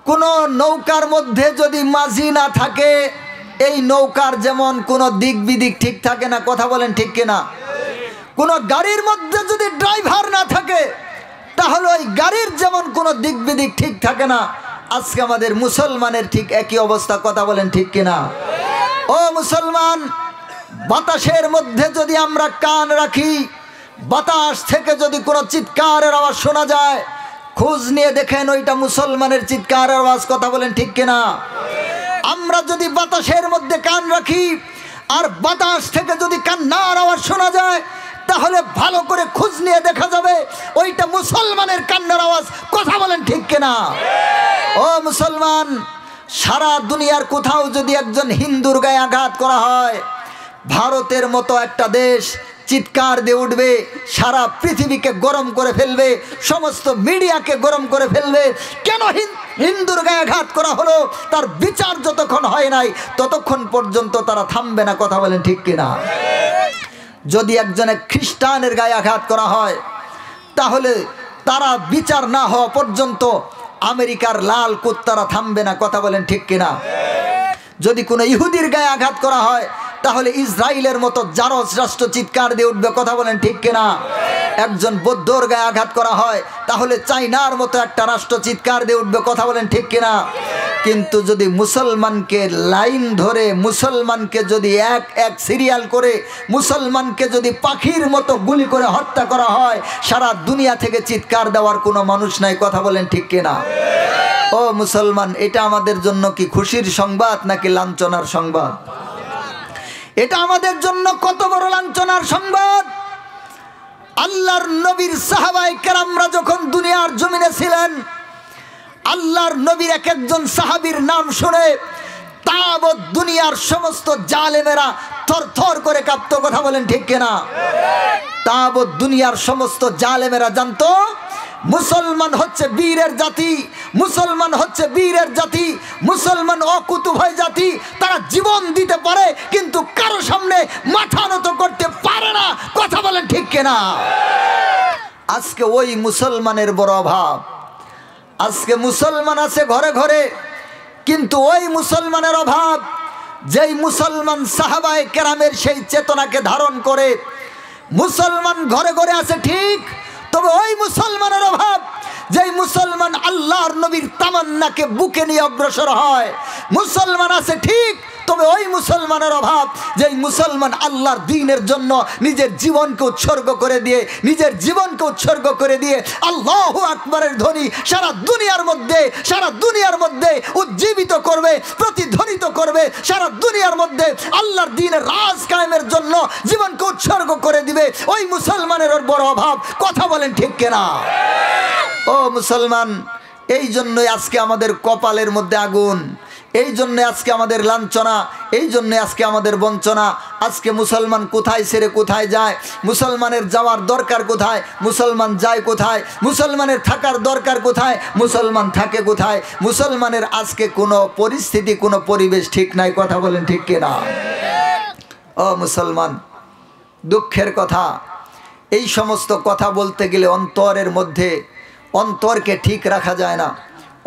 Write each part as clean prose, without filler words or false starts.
কোনো নৌকার মধ্যে যদি মাঝি না থাকে, এই নৌকার যেমন কোনো দিক বিদিক ঠিক থাকে না, কথা বলেন ঠিক কিনা? কোনো গাড়ির মধ্যে যদি ড্রাইভার না থাকে, তাহলে ওই গাড়ির যেমন কোনো দিক বিদিক ঠিক থাকে না, আজকে আমাদের মুসলমানের ঠিক একই অবস্থা, কথা বলেন ঠিক কিনা? ও মুসলমান, বাতাসের মধ্যে যদি আমরা কান রাখি, বাতাস থেকে যদি কোনো চিৎকারের আওয়াজ শোনা যায়, খোঁজ নিয়ে দেখেন ওইটা মুসলমানের চিৎকারের আওয়াজ, কথা বলেন ঠিক কিনা? আমরা যদি বাতাসের মধ্যে কান রাখি আর বাতাস থেকে যদি কান্নার আওয়াজ শোনা যায়, তাহলে ভালো করে খোঁজ নিয়ে দেখা যাবে ওইটা মুসলমানের কান্নার আওয়াজ, কথা বলেন ঠিক কিনা? ও মুসলমান, সারা দুনিয়ার কোথাও যদি একজন হিন্দুর গায়ে আঘাত করা হয়, ভারতের মতো একটা দেশ চিৎকার দিয়ে উঠবে, সারা পৃথিবীকে গরম করে ফেলবে, সমস্ত মিডিয়াকে গরম করে ফেলবে। কেন হিন্দুর গায়ে আঘাত করা হলো, তার বিচার যতক্ষণ হয় নাই ততক্ষণ পর্যন্ত তারা থামবে না, কথা বলেন ঠিক কিনা? যদি একজনের খ্রিস্টানের গায়ে আঘাত করা হয়, তাহলে তারা বিচার না হওয়া পর্যন্ত আমেরিকার লাল কুত্তারা থামবে না, কথা বলেন ঠিক কিনা? যদি কোনো ইহুদির গায়ে আঘাত করা হয়, তাহলে ইসরায়েলের মতো জারজ রাষ্ট্র চিৎকার দিয়ে উঠবে, কথা বলেন ঠিক কিনা? একজন বৌদ্ধর গায়ে আঘাত করা হয়, তাহলে চাইনার মতো একটা রাষ্ট্র চিৎকার দিয়ে উঠবে, কথা বলেন ঠিক কিনা? কিন্তু যদি মুসলমানকে লাইন ধরে, মুসলমানকে যদি এক এক সিরিয়াল করে, মুসলমানকে যদি পাখির মতো গুলি করে হত্যা করা হয়, সারা দুনিয়া থেকে চিৎকার দেওয়ার কোনো মানুষ নাই, কথা বলেন ঠিক কিনা? ও মুসলমান, এটা আমাদের জন্য কি খুশির সংবাদ নাকি লাঞ্ছনার সংবাদ? এটা আমাদের জন্য কত বড় লাঞ্ছনার সংবাদ। আল্লাহর নবীর সাহাবায়ে কেরামরা যখন দুনিয়ার জমিনে ছিলেন, আল্লাহর নবীর এক একজন সাহাবীর নাম শুনে তাবৎ দুনিয়ার সমস্ত জালেমেরা থরথর করে কাঁপতো, কথা বলেন ঠিক কিনা? তাবৎ দুনিয়ার সমস্ত জালেমেরা জানতো মুসলমান হচ্ছে বীরের জাতি, মুসলমান হচ্ছে বীরের জাতি, মুসলমান অকুতুভয় জাতি। তারা জীবন দিতে পারে কিন্তু কারো সামনে মাথা নত করতে পারে না, কথা বলেন ঠিক কিনা? আজকে ওই মুসলমানের বড় অভাব। আজকে মুসলমান আছে ঘরে ঘরে, কিন্তু ওই মুসলমানের অভাব যেই মুসলমান সাহাবায়ে কেরামের সেই চেতনাকে ধারণ করে মুসলমান ঘরে ঘরে আছে ঠিক, তবে ওই মুসলমানের অভাব যেই মুসলমান আল্লাহর নবীর তামান্নাকে বুকে নিয়ে অগ্রসর হয়। মুসলমান আছে ঠিক, তবে ওই মুসলমানের অভাব যেই মুসলমান আল্লাহর দ্বীনের জন্য নিজের জীবনকে উৎসর্গ করে দিয়ে, নিজের জীবনকে উৎসর্গ করে দিয়ে আল্লাহু আকবারের ধ্বনি সারা দুনিয়ার মধ্যে উজ্জীবিত করবে, প্রতিধ্বনিত করবে। সারা দুনিয়ার মধ্যে আল্লাহর দ্বীনের রাজ কায়েমের জন্য জীবনকে উৎসর্গ করে দিবে। ওই মুসলমানের বড় অভাব, কথা বলেন ঠিক কিনা? ও মুসলমান, এই জন্যই আজকে আমাদের কপালের মধ্যে আগুন, এই জন্য আজকে আমাদের লাঞ্ছনা, এই জন্য আজকে আমাদের বঞ্চনা। আজকে মুসলমান কোথায় ছেড়ে কোথায় যায়, মুসলমানের যাওয়ার দরকার কোথায়, মুসলমান যায় কোথায়, মুসলমানের থাকার দরকার কোথায়, মুসলমান থাকে কোথায়। মুসলমানের আজকে কোনো পরিস্থিতি, কোনো পরিবেশ ঠিক নাই, কথা বলেন ঠিক কিনা? ও মুসলমান, দুঃখের কথা, এই সমস্ত কথা বলতে গেলে অন্তরের মধ্যে, অন্তরকে ঠিক রাখা যায় না,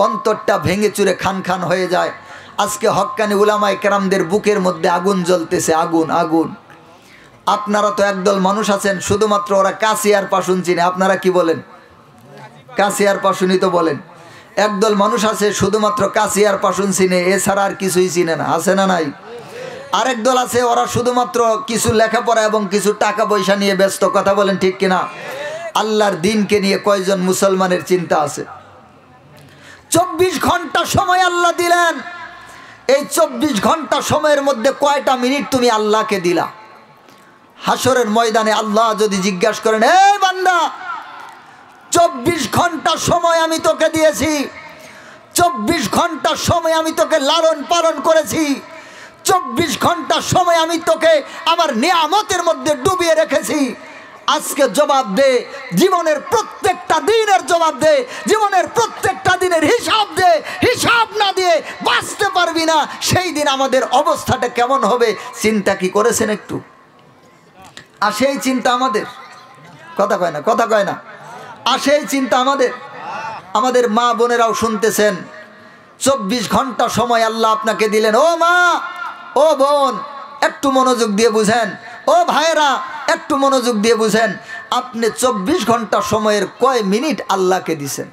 অন্তরটা ভেঙে চুরে খান খান হয়ে যায়। আজকে হক্কানি উলামায়ে কেরামদের বুকের মধ্যে আগুন জ্বলতেছে, আগুন আগুন। আপনারা তো একদল মানুষ আছেন শুধুমাত্র ওরা কাশি আর পাশুন চিনে, আপনারা কি বলেন? কাশি আর পাশুনই তো বলেন। একদল মানুষ আছে শুধুমাত্র কাশি আর পাশুন চিনে, এছাড়া আর কিছুই চিনে না, আছে না নাই? আরেক দল আছে ওরা শুধুমাত্র কিছু লেখাপড়া এবং কিছু টাকা পয়সা নিয়ে ব্যস্ত, কথা বলেন ঠিক কিনা? আল্লাহর দ্বীনকে নিয়ে কয়জন মুসলমানের চিন্তা আছে? 24 ঘন্টা সময় আল্লাহ দিলেন, এই 24 ঘন্টা সময়ের মধ্যে কয়টা মিনিট তুমি আল্লাহকে দিলা? হাসরের ময়দানে আল্লাহ যদি জিজ্ঞাসা করেন, এই বান্দা 24 ঘন্টা সময় আমি তোকে দিয়েছি, 24 ঘন্টা সময় আমি তোকে লালন পালন করেছি, 24 ঘন্টা সময় আমি তোকে আমার নিয়ামতের মধ্যে ডুবিয়ে রেখেছি, আজকে জবাব দে, জীবনের প্রত্যেকটা দিনের জবাব দে, জীবনের প্রত্যেকটা দিনের হিসাব দে। হিসাব না দিয়ে বাঁচতে পারবি না। সেই দিন আমাদের অবস্থাটা কেমন হবে চিন্তা কি করেছেন একটু? আর সেই চিন্তা আমাদের, কথা কয় না, কথা কয় না, আর সেই চিন্তা আমাদের। আমাদের মা বোনেরাও শুনতেছেন, 24 ঘন্টা সময় আল্লাহ আপনাকে দিলেন। ও মা, ও বোন, একটু মনোযোগ দিয়ে বুঝেন। ও ভাইরা, একটু মনোযোগ দিয়ে বুঝেন। আপনি 24 ঘন্টা সময়ের কয় মিনিট আল্লাহকে দিছেন?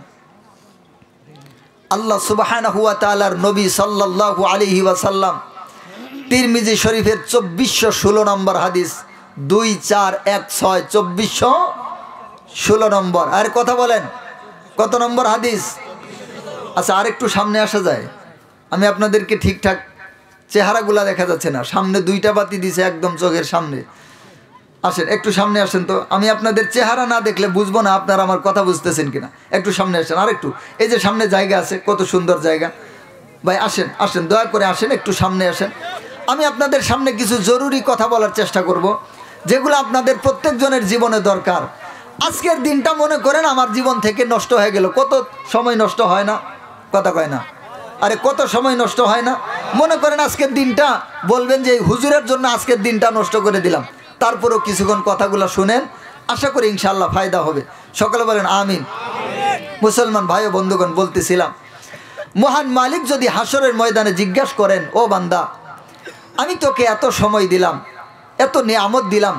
আল্লাহ সুবহানাহু ওয়া তাআলার নবী সাল্লাল্লাহু আলাইহি ওয়াসাল্লাম তিরমিজি শরীফের 2416 নম্বর হাদিস, 2416 2416 নম্বর। আর কথা বলেন, কত নম্বর হাদিস? আচ্ছা, আর একটু সামনে আসা যায়? আমি আপনাদেরকে ঠিকঠাক চেহারাগুলা দেখা যাচ্ছে না, সামনে 2টা বাতি দিছে একদম চোখের সামনে। আসেন, একটু সামনে আসেন তো, আমি আপনাদের চেহারা না দেখলে বুঝবো না আপনারা আমার কথা বুঝতেছেন কিনা। একটু সামনে আসেন, আর একটু, এই যে সামনে জায়গা আছে, কত সুন্দর জায়গা। ভাই আসেন, আসেন, দয়া করে আসেন, একটু সামনে আসেন। আমি আপনাদের সামনে কিছু জরুরি কথা বলার চেষ্টা করব, যেগুলো আপনাদের প্রত্যেকজনের জীবনে দরকার। আজকের দিনটা মনে করেন আমার জীবন থেকে নষ্ট হয়ে গেল। কত সময় নষ্ট হয় না? কথা কয় না? আরে কত সময় নষ্ট হয় না? মনে করেন আজকের দিনটা বলবেন যে হুজুরের জন্য আজকের দিনটা নষ্ট করে দিলাম। তারপরেও কিছুক্ষণ কথাগুলো শুনেন, আশা করি ইনশাআল্লাহ ফায়দা হবে। সকালে বলেন আমিন। মুসলমান ভাই ও বন্ধুগণ, বলতেছিলাম, মহান মালিক যদি হাসরের ময়দানে জিজ্ঞাসা করেন, ও বান্দা, আমি তোকে এত সময় দিলাম, এত নিয়ামত দিলাম,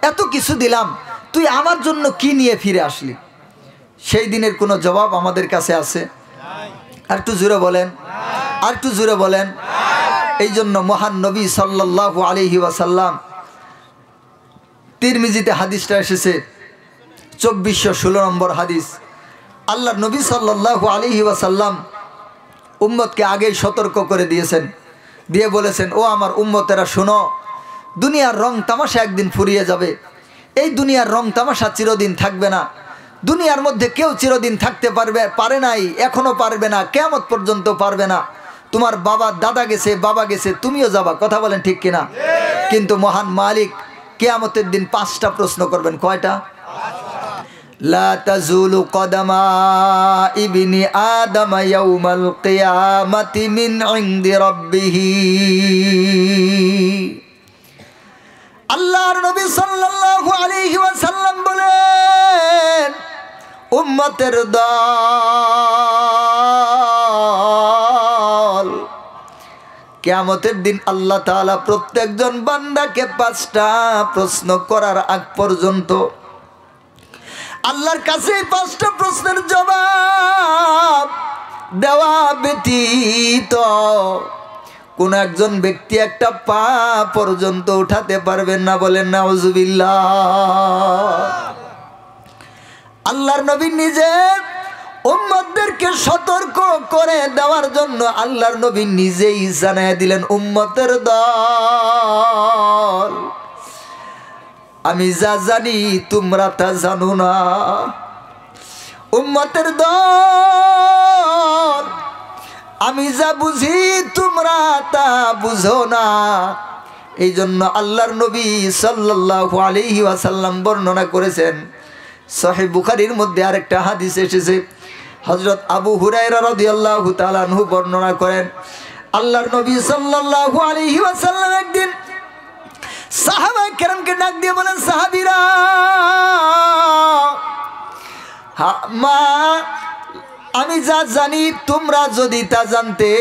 এত কিছু দিলাম, তুই আমার জন্য কি নিয়ে ফিরে আসলি? সেই দিনের কোনো জবাব আমাদের কাছে আছে? আর একটু জোরে বলেন, আর একটু জোরে বলেন। এই জন্য মহান নবী সাল্লাল্লাহু আলাইহি ওয়াসাল্লাম, তিরমিজিতে হাদিসটা এসেছে 2416 নম্বর হাদিস। আল্লাহ নবী সাল্লাল্লাহু আলাইহি ওয়াসাল্লাম উম্মতকে আগেই সতর্ক করে দিয়েছেন, দিয়ে বলেছেন, ও আমার উম্মতেরা শোনো, দুনিয়ার রং তামাশা একদিন ফুরিয়ে যাবে। এই দুনিয়ার রং তামাশা চিরদিন থাকবে না। দুনিয়ার মধ্যে কেউ চিরদিন থাকতে পারে নাই, এখনো পারবে না, কিয়ামত পর্যন্ত পারবে না। তোমার বাবা দাদা গেছে, বাবা গেছে, তুমিও যাবা। কথা বলেন ঠিক কিনা? কিন্তু মহান মালিক কিয়ামতের দিন 5টা প্রশ্ন করবেন। কয়টা? লা তাজুলু কদামা ইবনি আদম ইয়াউমাল কিয়ামাতি মিন ইনদি রাব্বিহি। আল্লাহর নবী সাল্লাল্লাহু আলাইহি ওয়াসাল্লাম বলেন, উম্মতের দল, কিয়ামতের দিন আল্লাহ তাআলা প্রত্যেকজন বান্দাকে 5টা প্রশ্ন করার আগ পর্যন্ত আল্লাহর কাছে 5টা প্রশ্নের জবাব দেওয়া ব্যতীত কোন একজন ব্যক্তি একটা পা পর্যন্ত উঠাতে পারবেন না। বলেন নাউজুবিল্লাহ। আল্লাহর নবী নিজে উম্মতদেরকে সতর্ক করে দেওয়ার জন্য আল্লাহর নবী নিজেই জানায় দিলেন, উম্মতের দল, আমি যা জানি তোমরা তা জানো না। উম্মতের দল, আমি যা বুঝি তোমরা তা বুঝো না। এই জন্য আল্লাহর নবী সাল্লাল্লাহু আলাইহি ওয়াসাল্লাম বর্ণনা করেছেন, সহিহ বুখারীর মধ্যে আরেকটা হাদিস এসেছে, হযরত আবু হুরায়রা রাদিয়াল্লাহু তাআলা আনহু বর্ণনা করেন, আল্লাহর নবী সাল্লাল্লাহু আলাইহি ওয়াসাল্লাম একদিন সাহাবায়ে কেরামকে ডাক দিয়ে বলেন, সাহাবীরা, মা, আমি যা জানি তোমরা যদি তা জানতে,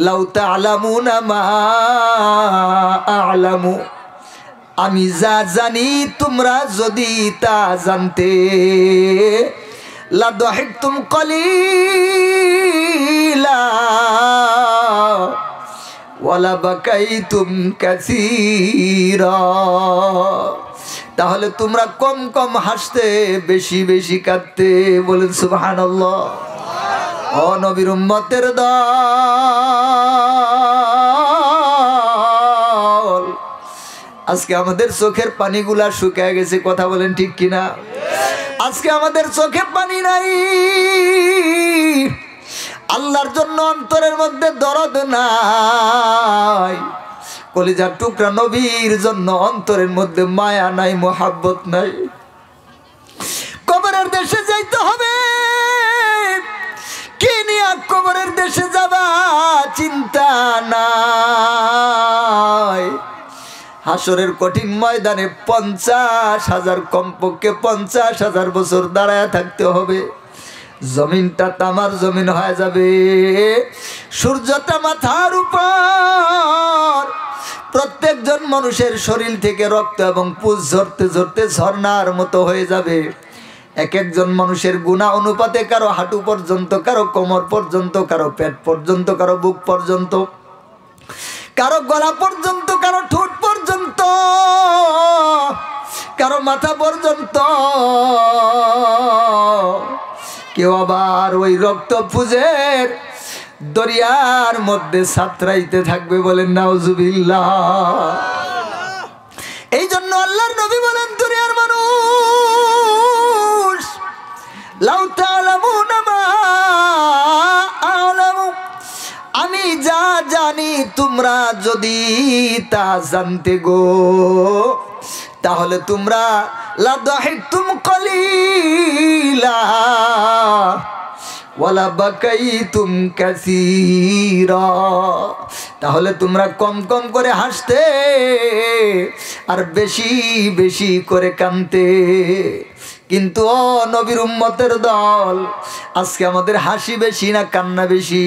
লাউ তা'লামুনা মা আ'লামু, আমি যা জানি তোমরা যদি তা জানতে, লা দাহিকতুম কলিলা ওয়ালা বাকাইতুম কাসীরা, তাহলে তোমরা কম কম হাসতে, বেশি বেশি কাঁদতে। বলেন সুবহানাল্লাহ। ও নবীর উম্মতের দল, আজকে আমাদের চোখের পানিগুলা শুকিয়ে গেছে। কথা বলেন ঠিক কিনা? আজকে আমাদের চোখে পানি নাই। আল্লাহর জন্য অন্তরের মধ্যে দরদ নাই। কলিজার টুকরা নবীর জন্য অন্তরের মধ্যে মায়া নাই, মোহাব্বত নাই। কবরের দেশে যাইতে হবে, কি নিয়ে কবরের দেশে যাবা চিন্তা নাই। হাসরের কঠিন ময়দানে 50,000, কমপক্ষে 50,000 বছর দাঁড়ায় থাকতে হবে। জমিনটা তামার জমিন হয়ে যাবে। সূর্যটা মাথার উপর, প্রত্যেকজন মানুষের শরীর থেকে রক্ত এবং পুষ ঝরতে ঝরতে ঝর্ণার মতো হয়ে যাবে। এক একজন মানুষের গুনাহ অনুপাতে কারো হাঁটু পর্যন্ত, কারো কোমর পর্যন্ত, কারো পেট পর্যন্ত, কারো বুক পর্যন্ত, কারো গলা পর্যন্ত, কারো ঠোঁট পর্যন্ত, কারো মাথা পর্যন্ত। কেউ আবার ওই রক্ত পুঁজের দরিয়ার মধ্যে সাঁতরাইতে থাকবে, বলেন নাউজুবিল্লাহ। এই জন্য আল্লাহর নবী বলেন, দুনিয়ার মানুষ, লাউ তা'লামুনা মা আ'লামু, আমি যা জানি তোমরা যদি তা জানতে গো, তাহলে তোমরা লা দাহিকতুম কলিলা ওয়ালা বাকাইতুম কাসীরা, তাহলে তোমরা কম কম করে হাসতে আর বেশি বেশি করে কাঁদতে। কিন্তু ও নবীর উম্মতের দল, আজকে আমাদের হাসি বেশি না কান্না বেশি?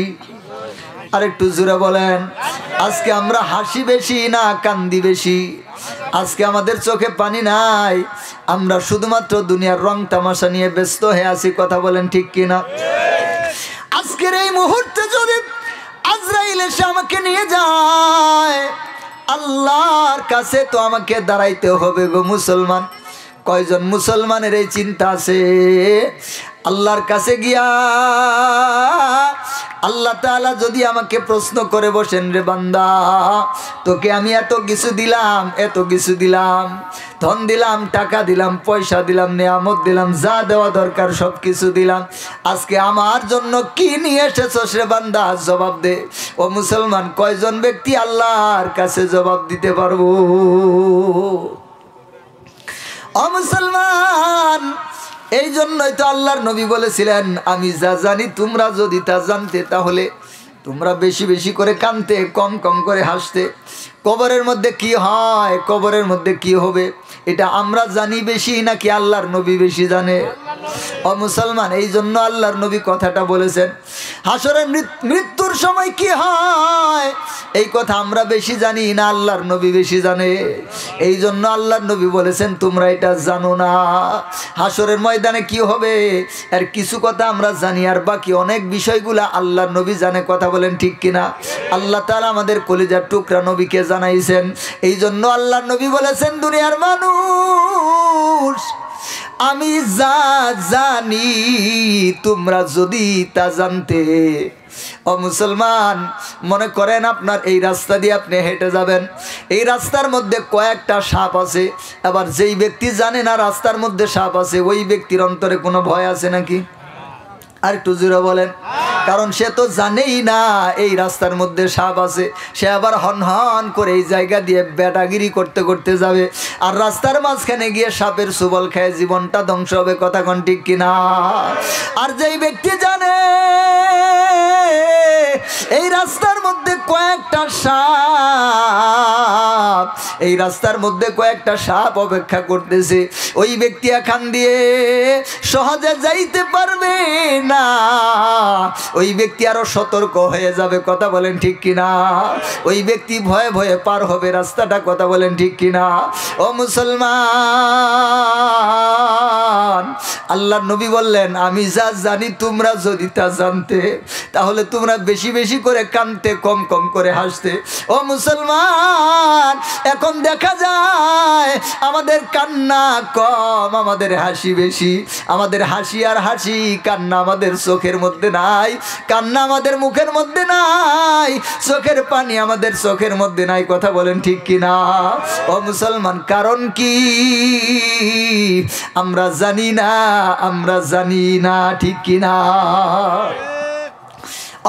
আর একটু জোরে বলেন, আজকে আমরা হাসি বেশি না কান্দি বেশি? আজকে আমাদের চোখে পানি নাই, আমরা শুধুমাত্র দুনিয়ার রং তামাশা নিয়ে ব্যস্ত হয়ে আছি। কথা বলেন ঠিক কিনা? আজকের এই মুহূর্তে যদি আজরাইল এসে আমাকে নিয়ে যায়, আল্লাহর কাছে তো আমাকে দাঁড়াইতে হবে গো মুসলমান। কয়জন মুসলমানের এই চিন্তা আছে? আল্লাহর কাছে গিয়া আল্লাহ তাআলা যদি আমাকে প্রশ্ন করে বসেন, রে বান্দা, তোকে আমি এত কিছু দিলাম, এত কিছু দিলাম, ধন দিলাম, টাকা দিলাম, পয়সা দিলাম, নেয়ামত দিলাম, যা দেওয়া দরকার সব কিছু দিলাম, আজকে আমার জন্য কি নিয়ে এসেছস রে বান্দা? জবাব দে। ও মুসলমান, কয়জন ব্যক্তি আল্লাহর কাছে জবাব দিতে পারবো? ও মুসলমান, এই জন্যই তো আল্লাহর নবী বলেছিলেন, আমি যা জানি তোমরা যদি তা জানতে, তাহলে তোমরা বেশি বেশি করে কাঁদতে, কম কম করে হাসতে। কবরের মধ্যে কি হয়, কবরের মধ্যে কি হবে, এটা আমরা জানি বেশি নাকি আল্লাহর নবী বেশি জানে? ও মুসলমান, এই জন্য আল্লাহর নবী কথাটা বলেছেন, হাসরের মৃত্যুর সময় কি হয় এই কথা আমরা বেশি জানি না আল্লাহর নবী বেশি জানে। এই জন্য আল্লাহর নবী বলেছেন, তোমরা এটা জানো না হাসরের ময়দানে কি হবে, আর কিছু কথা আমরা জানি, আর বাকি অনেক বিষয়গুলা আল্লাহর নবী জানে। কথা বলেন ঠিক কিনা? আল্লাহ তাআলা আমাদের কলিজার টুকরা নবীকে জানাইছেন। এই জন্য আল্লাহর নবী বলেছেন, দুনিয়ার মানুষ, আমি যা জানি তোমরা যদি তা জানতে। ও মুসলমান, মনে করেন আপনার এই রাস্তা দিয়ে আপনি হেঁটে যাবেন, এই রাস্তার মধ্যে কয়েকটা সাপ আছে। আবার যেই ব্যক্তি জানে না রাস্তার মধ্যে সাপ আছে, ওই ব্যক্তির অন্তরে কোনো ভয় আছে নাকি? আর একটু জোরে বলেন। কারণ সে তো জানেই না এই রাস্তার মধ্যে সাপ আছে, সে আবার হন হন করে এই জায়গা দিয়ে বেটাগিরি করতে করতে যাবে, আর রাস্তার মাঝখানে গিয়ে সাপের সুবল খেয়ে জীবনটা ধ্বংস হবে। কথা কোন ঠিক কিনা? আর যেই ব্যক্তি জানে এই রাস্তার মধ্যে কয়েকটা সাপ, এই রাস্তার মধ্যে কয়েকটা সাপ অপেক্ষা করতেছে, ওই ব্যক্তি এখান দিয়ে সহজে যাইতে পারবে না, ওই ব্যক্তি আরো সতর্ক হয়ে যাবে। কথা বলেন ঠিক কিনা? ওই ব্যক্তি ভয়ে ভয়ে পার হবে রাস্তাটা। কথা বলেন ঠিক কিনা? ও মুসলমান, আল্লাহর নবী বললেন, আমি যা জানি তোমরা যদি তা জানতে, তাহলে তোমরা বেশি বেশি করে কাঁদতে, কম কম করে হাসতে। ও মুসলমান, এখন দেখা যায় আমাদের কান্না কম, আমাদের হাসি বেশি। আমাদের হাসি আর হাসি, কান্না আমাদের চোখের মধ্যে নাই, কান্না আমাদের মুখের মধ্যে নাই, চোখের পানি আমাদের চোখের মধ্যে নাই। কথা বলেন ঠিক কিনা? ও মুসলমান, কারণ কি? আমরা জানি না, আমরা জানি না। ঠিক কিনা?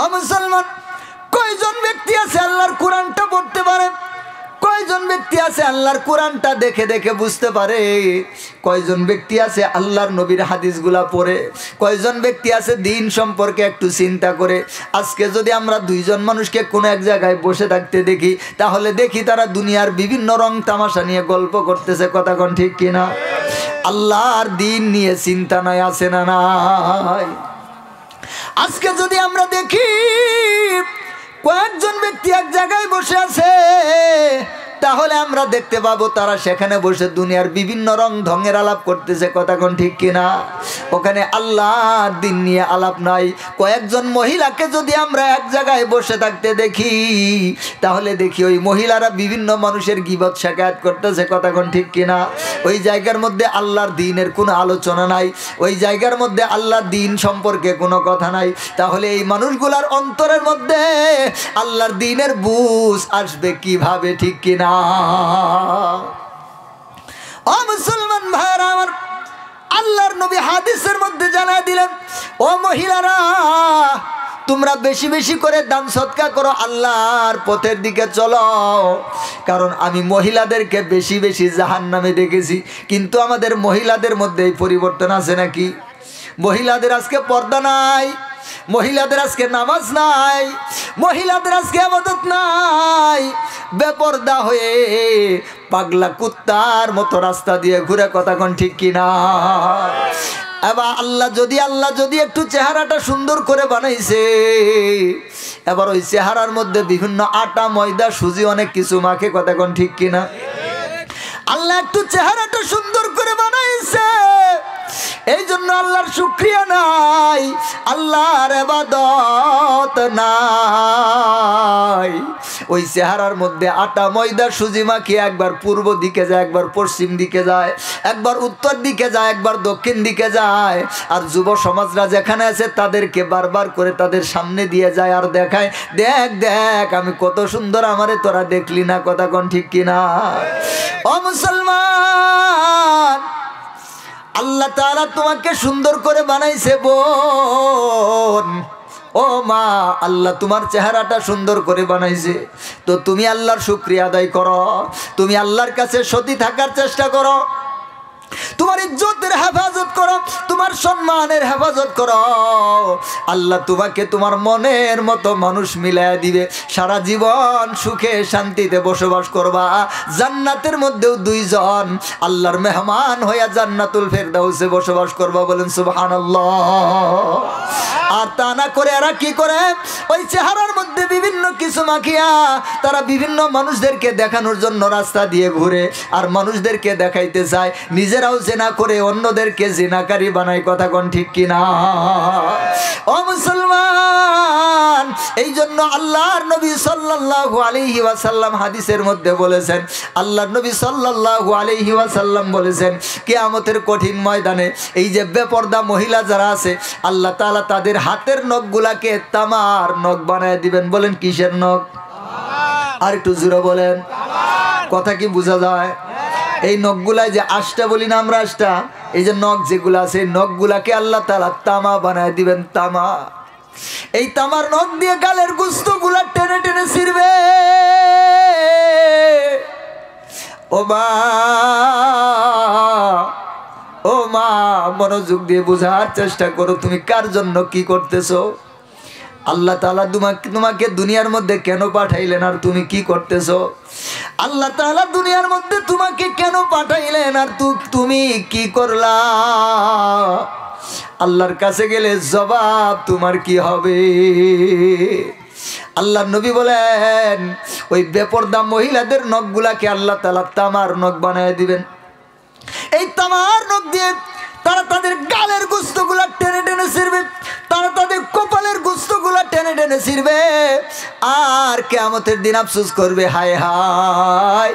ও মুসলমান, কয়জন ব্যক্তি আছে আল্লাহর কোরআনটা পড়তে পারে? কয়জন ব্যক্তি আছে আল্লাহর কোরআনটা দেখে দেখে বুঝতে পারে? কয়জন ব্যক্তি আছে আল্লাহর নবীর হাদিসগুলা পড়ে? কয়জন ব্যক্তি আছে দিন সম্পর্কে একটু চিন্তা করে? আজকে যদি আমরা দুইজন মানুষকে কোনো এক জায়গায় বসে থাকতে দেখি, তাহলে দেখি তারা দুনিয়ার বিভিন্ন রং তামাশা নিয়ে গল্প করতেছে। কথা কোন ঠিক কিনা? আল্লাহর দিন নিয়ে চিন্তা নাই, আছে না নাই? আজকে যদি আমরা দেখি কয়েকজন ব্যক্তি এক জায়গায় বসে আছে, তাহলে আমরা দেখতে পাবো তারা সেখানে বসে দুনিয়ার বিভিন্ন রং ঢঙের আলাপ করতেছে। কথা কোন ঠিক কিনা? ওখানে আল্লাহর দিন নিয়ে আলাপ নাই। কয়েকজন মহিলাকে যদি আমরা এক জায়গায় বসে থাকতে দেখি, তাহলে দেখি ওই মহিলারা বিভিন্ন মানুষের গীবত শিকায়ত করতেছে। কথা কোন ঠিক কিনা? ওই জায়গার মধ্যে আল্লাহর দ্বীনের কোনো আলোচনা নাই, ওই জায়গার মধ্যে আল্লাহর দ্বীন সম্পর্কে কোনো কথা নাই। তাহলে এই মানুষগুলার অন্তরের মধ্যে আল্লাহর দ্বীনের বুঝ আসবে কিভাবে? ঠিক কিনা? ও মুসলমান ভাইরা আমার, আল্লাহর নবী হাদিসের মধ্যে জানায় দিলেন, ও মহিলারা তোমরা বেশি বেশি করে দান সদকা করো, আল্লাহর পথের দিকে চলো। কারণ আমি মহিলাদেরকে বেশি বেশি জাহান্নামে দেখেছি। কিন্তু আমাদের মহিলাদের মধ্যে এই পরিবর্তন আছে নাকি? মহিলাদের আজকে পর্দা নাই, মহিলাদের আজকে নামাজ নাই, মহিলাদের আজকে ইবাদত নাই, বেপর্দা হয়ে পাগলা কুত্তার মতো রাস্তা দিয়ে ঘুরে। কথা কোন ঠিক কিনা? এবার আল্লাহ যদি একটু চেহারাটা সুন্দর করে বানাইছে, এবার ওই চেহারার মধ্যে বিভিন্ন আটা ময়দা সুজি অনেক কিছু মাখে। কথা কোন ঠিক কিনা? আল্লাহ একটু চেহারাটা সুন্দর করে বানাইছে, এই জন্য আল্লাহর শুকরিয়া নাই, আল্লাহর ইবাদত নাই। ওই চেহারার মধ্যে আটা ময়দা সুজি মাখিয়ে একবার পূর্ব দিকে যায়, একবার পশ্চিম দিকে যায়, একবার উত্তর দিকে যায়, একবার দক্ষিণ দিকে যায়। আর যুব সমাজরা যেখানে আছে তাদেরকে বারবার করে তাদের সামনে দিয়ে যায় আর দেখায়, দেখ দেখ আমি কত সুন্দর, আমারে তোরা দেখলি না? কথা কোন ঠিক কিনা? ও মুসলমান, আল্লাহ তাআলা তোমাকে সুন্দর করে বানাইছে বোন। ও মা, আল্লাহ তোমার চেহারাটা সুন্দর করে বানাইছে, তো তুমি আল্লাহর শুকরিয়া আদায় করো, তুমি আল্লাহর কাছে সতী থাকার চেষ্টা করো, তোমার ইজ্জতের হেফাজত করো, তোমার সম্মানের হেফাজত করো। আল্লাহ তোমাকে তোমার মনের মতো মানুষ মিলাইয়া দিবে, সারা জীবন সুখে শান্তিতে বসবাস করবা। জান্নাতের মধ্যেও দুইজন আল্লাহর মেহমান হইয়া জান্নাতুল ফেরদাউসে বসবাস করবা। বলেন সুবহানাল্লাহ। আর তা না করে এরা কি করে? ওই চেহারার মধ্যে বিভিন্ন কিছু মাখিয়া তারা বিভিন্ন মানুষদেরকে দেখানোর জন্য রাস্তা দিয়ে ঘুরে, আর মানুষদেরকে দেখাইতে চায়, নিজেরাও জিনা করে অন্যদেরকে জিনাকারী বানায়। কথা কোন ঠিক কিনা? ও মুসলমান, এই জন্য আল্লাহর নবী সাল্লাল্লাহু আলাইহি ওয়াসাল্লাম হাদিসের মধ্যে বলেছেন, আল্লাহর নবী সাল্লাল্লাহু আলাইহি ওয়াসাল্লাম বলেছেন, কিয়ামতের কঠিন ময়দানে এই যে বেপর্দা মহিলা যারা আছে, আল্লাহ তাআলা তাদের হাতের নখগুলাকে তামার নখ বানায় দিবেন। বলেন কিসের নখ? আর একটু জোরে বলেন, কথা কি বোঝা যায়? এই নখগুলায় যে আষ্টা বলি না আমরা, আষ্টা, এই যে নখ যেগুলো আছে, এই নখগুলাকে আল্লাহ তাআলা তামা বানায় দিবেন। তামা, এই তামার নখ দিয়ে গালের গোস্তগুলা টেনে টেনে ছিঁড়বে। ও মা, ও মা, মনোযোগ দিয়ে বোঝার চেষ্টা করো, তুমি কার জন্য কি করতেছো? আল্লাহ তাআলা তোমাকে দুনিয়ার মধ্যে কেন পাঠাইলেন আর তুমি কি করতেছো? আল্লাহ তাআলা দুনিয়ার মধ্যে তোমাকে কেন পাঠাইলেন আর তুমি কি করলা? আল্লাহর কাছে গেলে জবাব তোমার কি হবে? আল্লাহ নবী বলেন, ওই বেপরদা মহিলাদের নখগুলাকে আল্লাহ তাআলা তামার নখ বানায় দিবেন। এই তামার নখ দিয়ে তারা তাদের গালের গোস্তগুলা টেনে টেনে ছিঁড়বে, তারা তাদের কপালের গোস্তগুলা টেনে টেনে ছিঁড়বে। আর কিয়ামতের দিন আফসোস করবে, হায় হায়,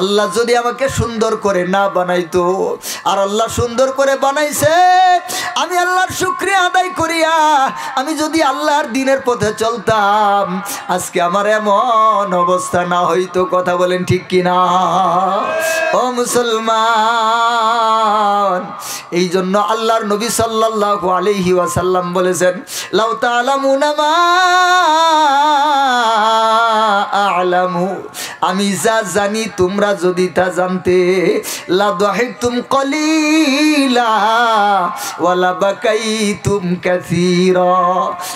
আল্লাহ যদি আমাকে সুন্দর করে না বানাইতো। আর আল্লাহ সুন্দর করে বানাইছে, আমি আল্লাহর শুকরিয়া আদায় করিয়া আমি যদি আল্লাহর দ্বীনের পথে চলতাম, আজকে আমার এমন অবস্থা না হইতো। কথা বলেন ঠিক কিনা? ও মুসলমান, এই জন্য আল্লাহর নবী সাল্লাল্লাহু আলাইহি ওয়াসাল্লাম বলেছেন, লাউ তাআলামুনা মা আ'লামু, আমি যা জানি তোমরা যদি তা জানতে, লা দাহিকতুম কলিলা ওয়ালা বাকাইতুম কাসীরা,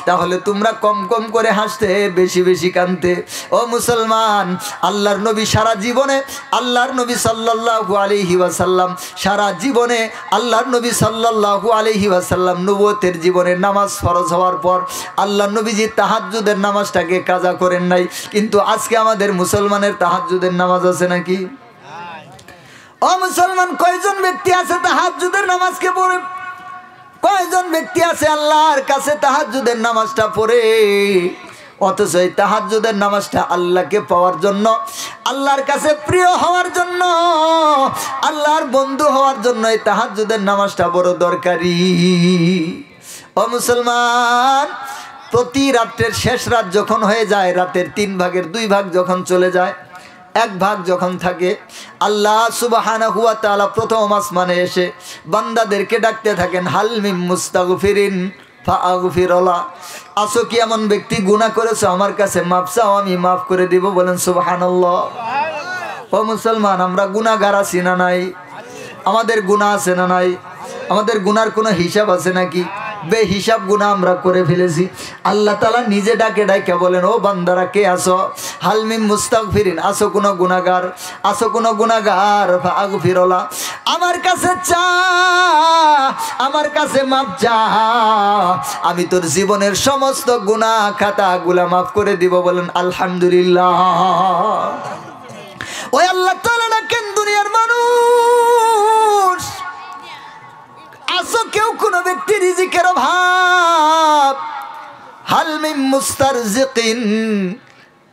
তাহলে তোমরা কম কম করে হাসতে, বেশি বেশি কাঁদতে। ও মুসলমান, আল্লাহর নবী সারা জীবনে, আল্লাহর নবী সাল্লাল্লাহু আলাইহি ওয়াসাল্লাম সারা জীবনে, আল্লাহর নবী সাল্লাল্লাহু আলাইহি ওয়াসাল্লাম নবুয়তের জীবনে নামাজ ফরজ হওয়ার পর আল্লাহর নবীজি তাহাজ্জুদের নামাজটাকে কাজা করেন নাই। কিন্তু আজকে আমাদের মুসলমানের তাহাজ্জুদের নামাজ আছে নাকি? ও মুসলমান, কয়জন ব্যক্তি আছে তাহাজ্জুদের নামাজকে পড়ে? কয়জন ব্যক্তি আছে আল্লাহর কাছে তাহাজ্জুদের নামাজটা পড়ে? অথচ এই তাহাজ্জুদের নামাজটা আল্লাহকে পাওয়ার জন্য, আল্লাহর কাছে প্রিয় হওয়ার জন্য, আল্লাহর বন্ধু হওয়ার জন্য এই তাহাজ্জুদের নামাজটা বড় দরকারি। ও মুসলমান, প্রতি রাত্রের শেষ রাত যখন হয়ে যায়, রাতের 3 ভাগের 2 ভাগ যখন চলে যায়, 1 ভাগ যখন থাকে, আল্লাহ সুবহানাহু ওয়া তাআলা প্রথম আসমানে এসে বান্দাদেরকে ডাকতে থাকেন, হাল মিন মুস্তাগফিরিন ফাআগফিরলা, আসো কি এমন ব্যক্তি গুনাহ করেছো, আমার কাছে মাফ চাও, আমি মাফ করে দিব। বলেন সুবহানাল্লাহ। ও মুসলমান, আমরা গুনাহগার আছি না নাই? আমাদের গুনাহ আছে না নাই? আমাদের গুনার কোনো হিসাব আছে নাকি? বেহিসাব গুনাহ আমরা করে ফেলেছি। আল্লাহ তাআলা নিজে ডাকে ডাকে বলেন, ও বান্দারা কে আসো, হাল মিন মুস্তাগফিরিন, আসো কোনো গুনাহগার, আসো কোনো গুনাহগার, ফাআগফিরলা, আমার কাছে চা, আমার কাছে মাফ চা, আমি তোর জীবনের সমস্ত গুনাহ খাতাগুলা মাফ করে দিব। বলেন আলহামদুলিল্লাহ। ওই আল্লাহ তাআলা ডাকেন, দুনিয়ার মানুষ আসো, কেউ কোনো ব্যক্তি রিজিকের অভাব, হাল মিন মুস্তারজিকিন,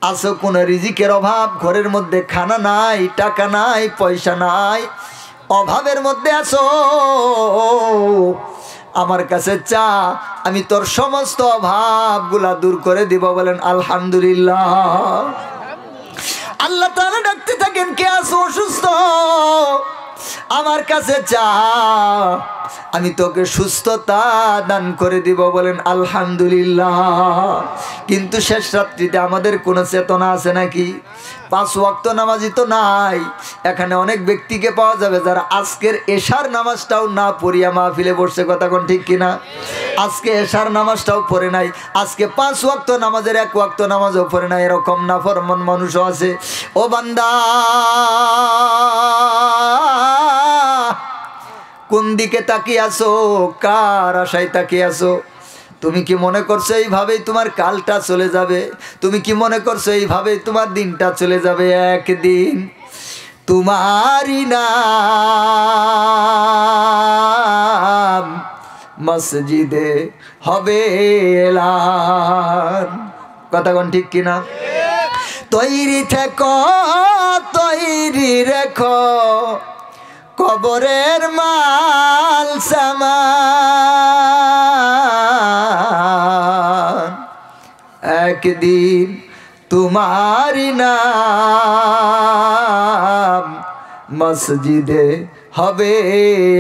আসো কোনো রিজিকের অভাব, ঘরের মধ্যে খানা নাই, টাকা নাই, পয়সা নাই, অভাবের মধ্যে আসো, আমার কাছে চা, আমি তোর সমস্ত অভাবগুলা দূর করে দিব। বলেন আলহামদুলিল্লাহ। আল্লাহ তাআলা ডাকতে থাকেন, কে আসো অসুস্থ, আমার কাছে চা, আমি তোকে সুস্থতা দান করে দিব। বলেন আলহামদুলিল্লাহ। কিন্তু শেষ রাত্রিতে আমাদের কোনো চেতনা আছে নাকি? 5 ওয়াক্ত নামাজি তো নাই। এখানে অনেক ব্যক্তিকে পাওয়া যাবে যারা আজকের এশার নামাজটাও না পড়িয়া মাহফিলে বসছে, কথা কোন ঠিক কিনা? আজকে এশার নামাজটাও পড়ে নাই, আজকে 5 ওয়াক্ত নামাজের 1 ওয়াক্ত নামাজও পড়ে নাই, এরকম নাফরমান মানুষও আছে। ও বান্দা, কোন দিকে তাকিয়ে আছো, কার আশায় তাকিয়ে আছো? তুমি কি মনে করছো এইভাবেই তোমার কালটা চলে যাবে? তুমি কি মনে করছো এইভাবেই তোমার দিনটা চলে যাবে? একদিন তোমারই নাম মসজিদে হবে এলান, কথা কোন ঠিক কিনা? তৈরি থেকো, তৈরি রেখো, কবরের মাল সামান, একদিন তোমারই নাম মসজিদে হবে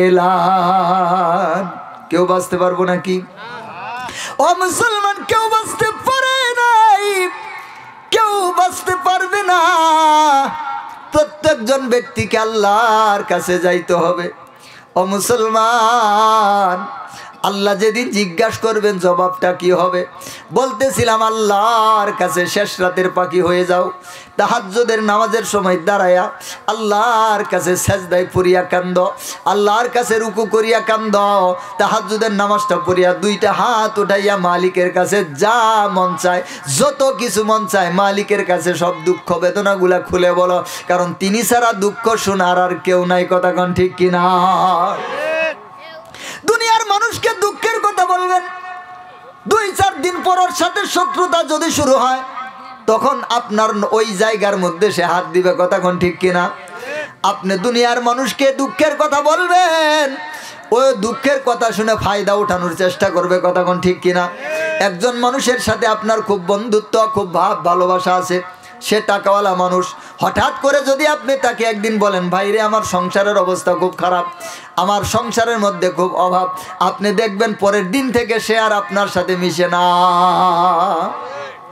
এলান। কেউ বাঁচতে পারবো নাকি? ও মুসলমান, কেউ বাঁচতে পারে নাই, কেউ বাঁচতে পারবে না। প্রত্যেকজন ব্যক্তিকে আল্লাহর কাছে যাইতে হবে। ও মুসলমান, আল্লাহ যেদিন জিজ্ঞাসা করবেন জবাবটা কি হবে? বলতেছিলাম আল্লাহর কাছে শেষ রাতের পাখি হয়ে যাও, তাহাজ্জুদের নামাজের সময় দাঁড়ায়া আল্লাহর কাছে সেজদায় পড়িয়া কান্দ, আল্লাহর কাছে রুকু করিয়া কান্দ, তাহাজ্জুদের নামাজটা পড়িয়া 2টা হাত উঠাইয়া মালিকের কাছে যা মন চায়, যত কিছু মন চায় মালিকের কাছে সব দুঃখ বেদনাগুলা খুলে বলো, কারণ তিনি ছাড়া দুঃখ শোনার আর কেউ নাই, কথা কোন ঠিক কিনা? দুনিয়ার মানুষকে দুঃখের কথা বলবেন, 2-4 দিন পর ওর সাথে শত্রুতা যদি শুরু হয়, তখন আপনার ওই জায়গার মধ্যে সে হাত দিবে, কথা কোন ঠিক কিনা? আপনি দুনিয়ার মানুষকে দুঃখের কথা বলবেন, ওই দুঃখের কথা শুনে ফায়দা উঠানোর চেষ্টা করবে, কথা কোন ঠিক কিনা? একজন মানুষের সাথে আপনার খুব বন্ধুত্ব, খুব ভালোবাসা আছে, সে টাকাওয়ালা মানুষ, হঠাৎ করে যদি আপনি তাকে একদিন বলেন, ভাই রে আমার সংসারের অবস্থা খুব খারাপ, আমার সংসারের মধ্যে খুব অভাব, আপনি দেখবেন পরের দিন থেকে সে আর আপনার সাথে মিশে না,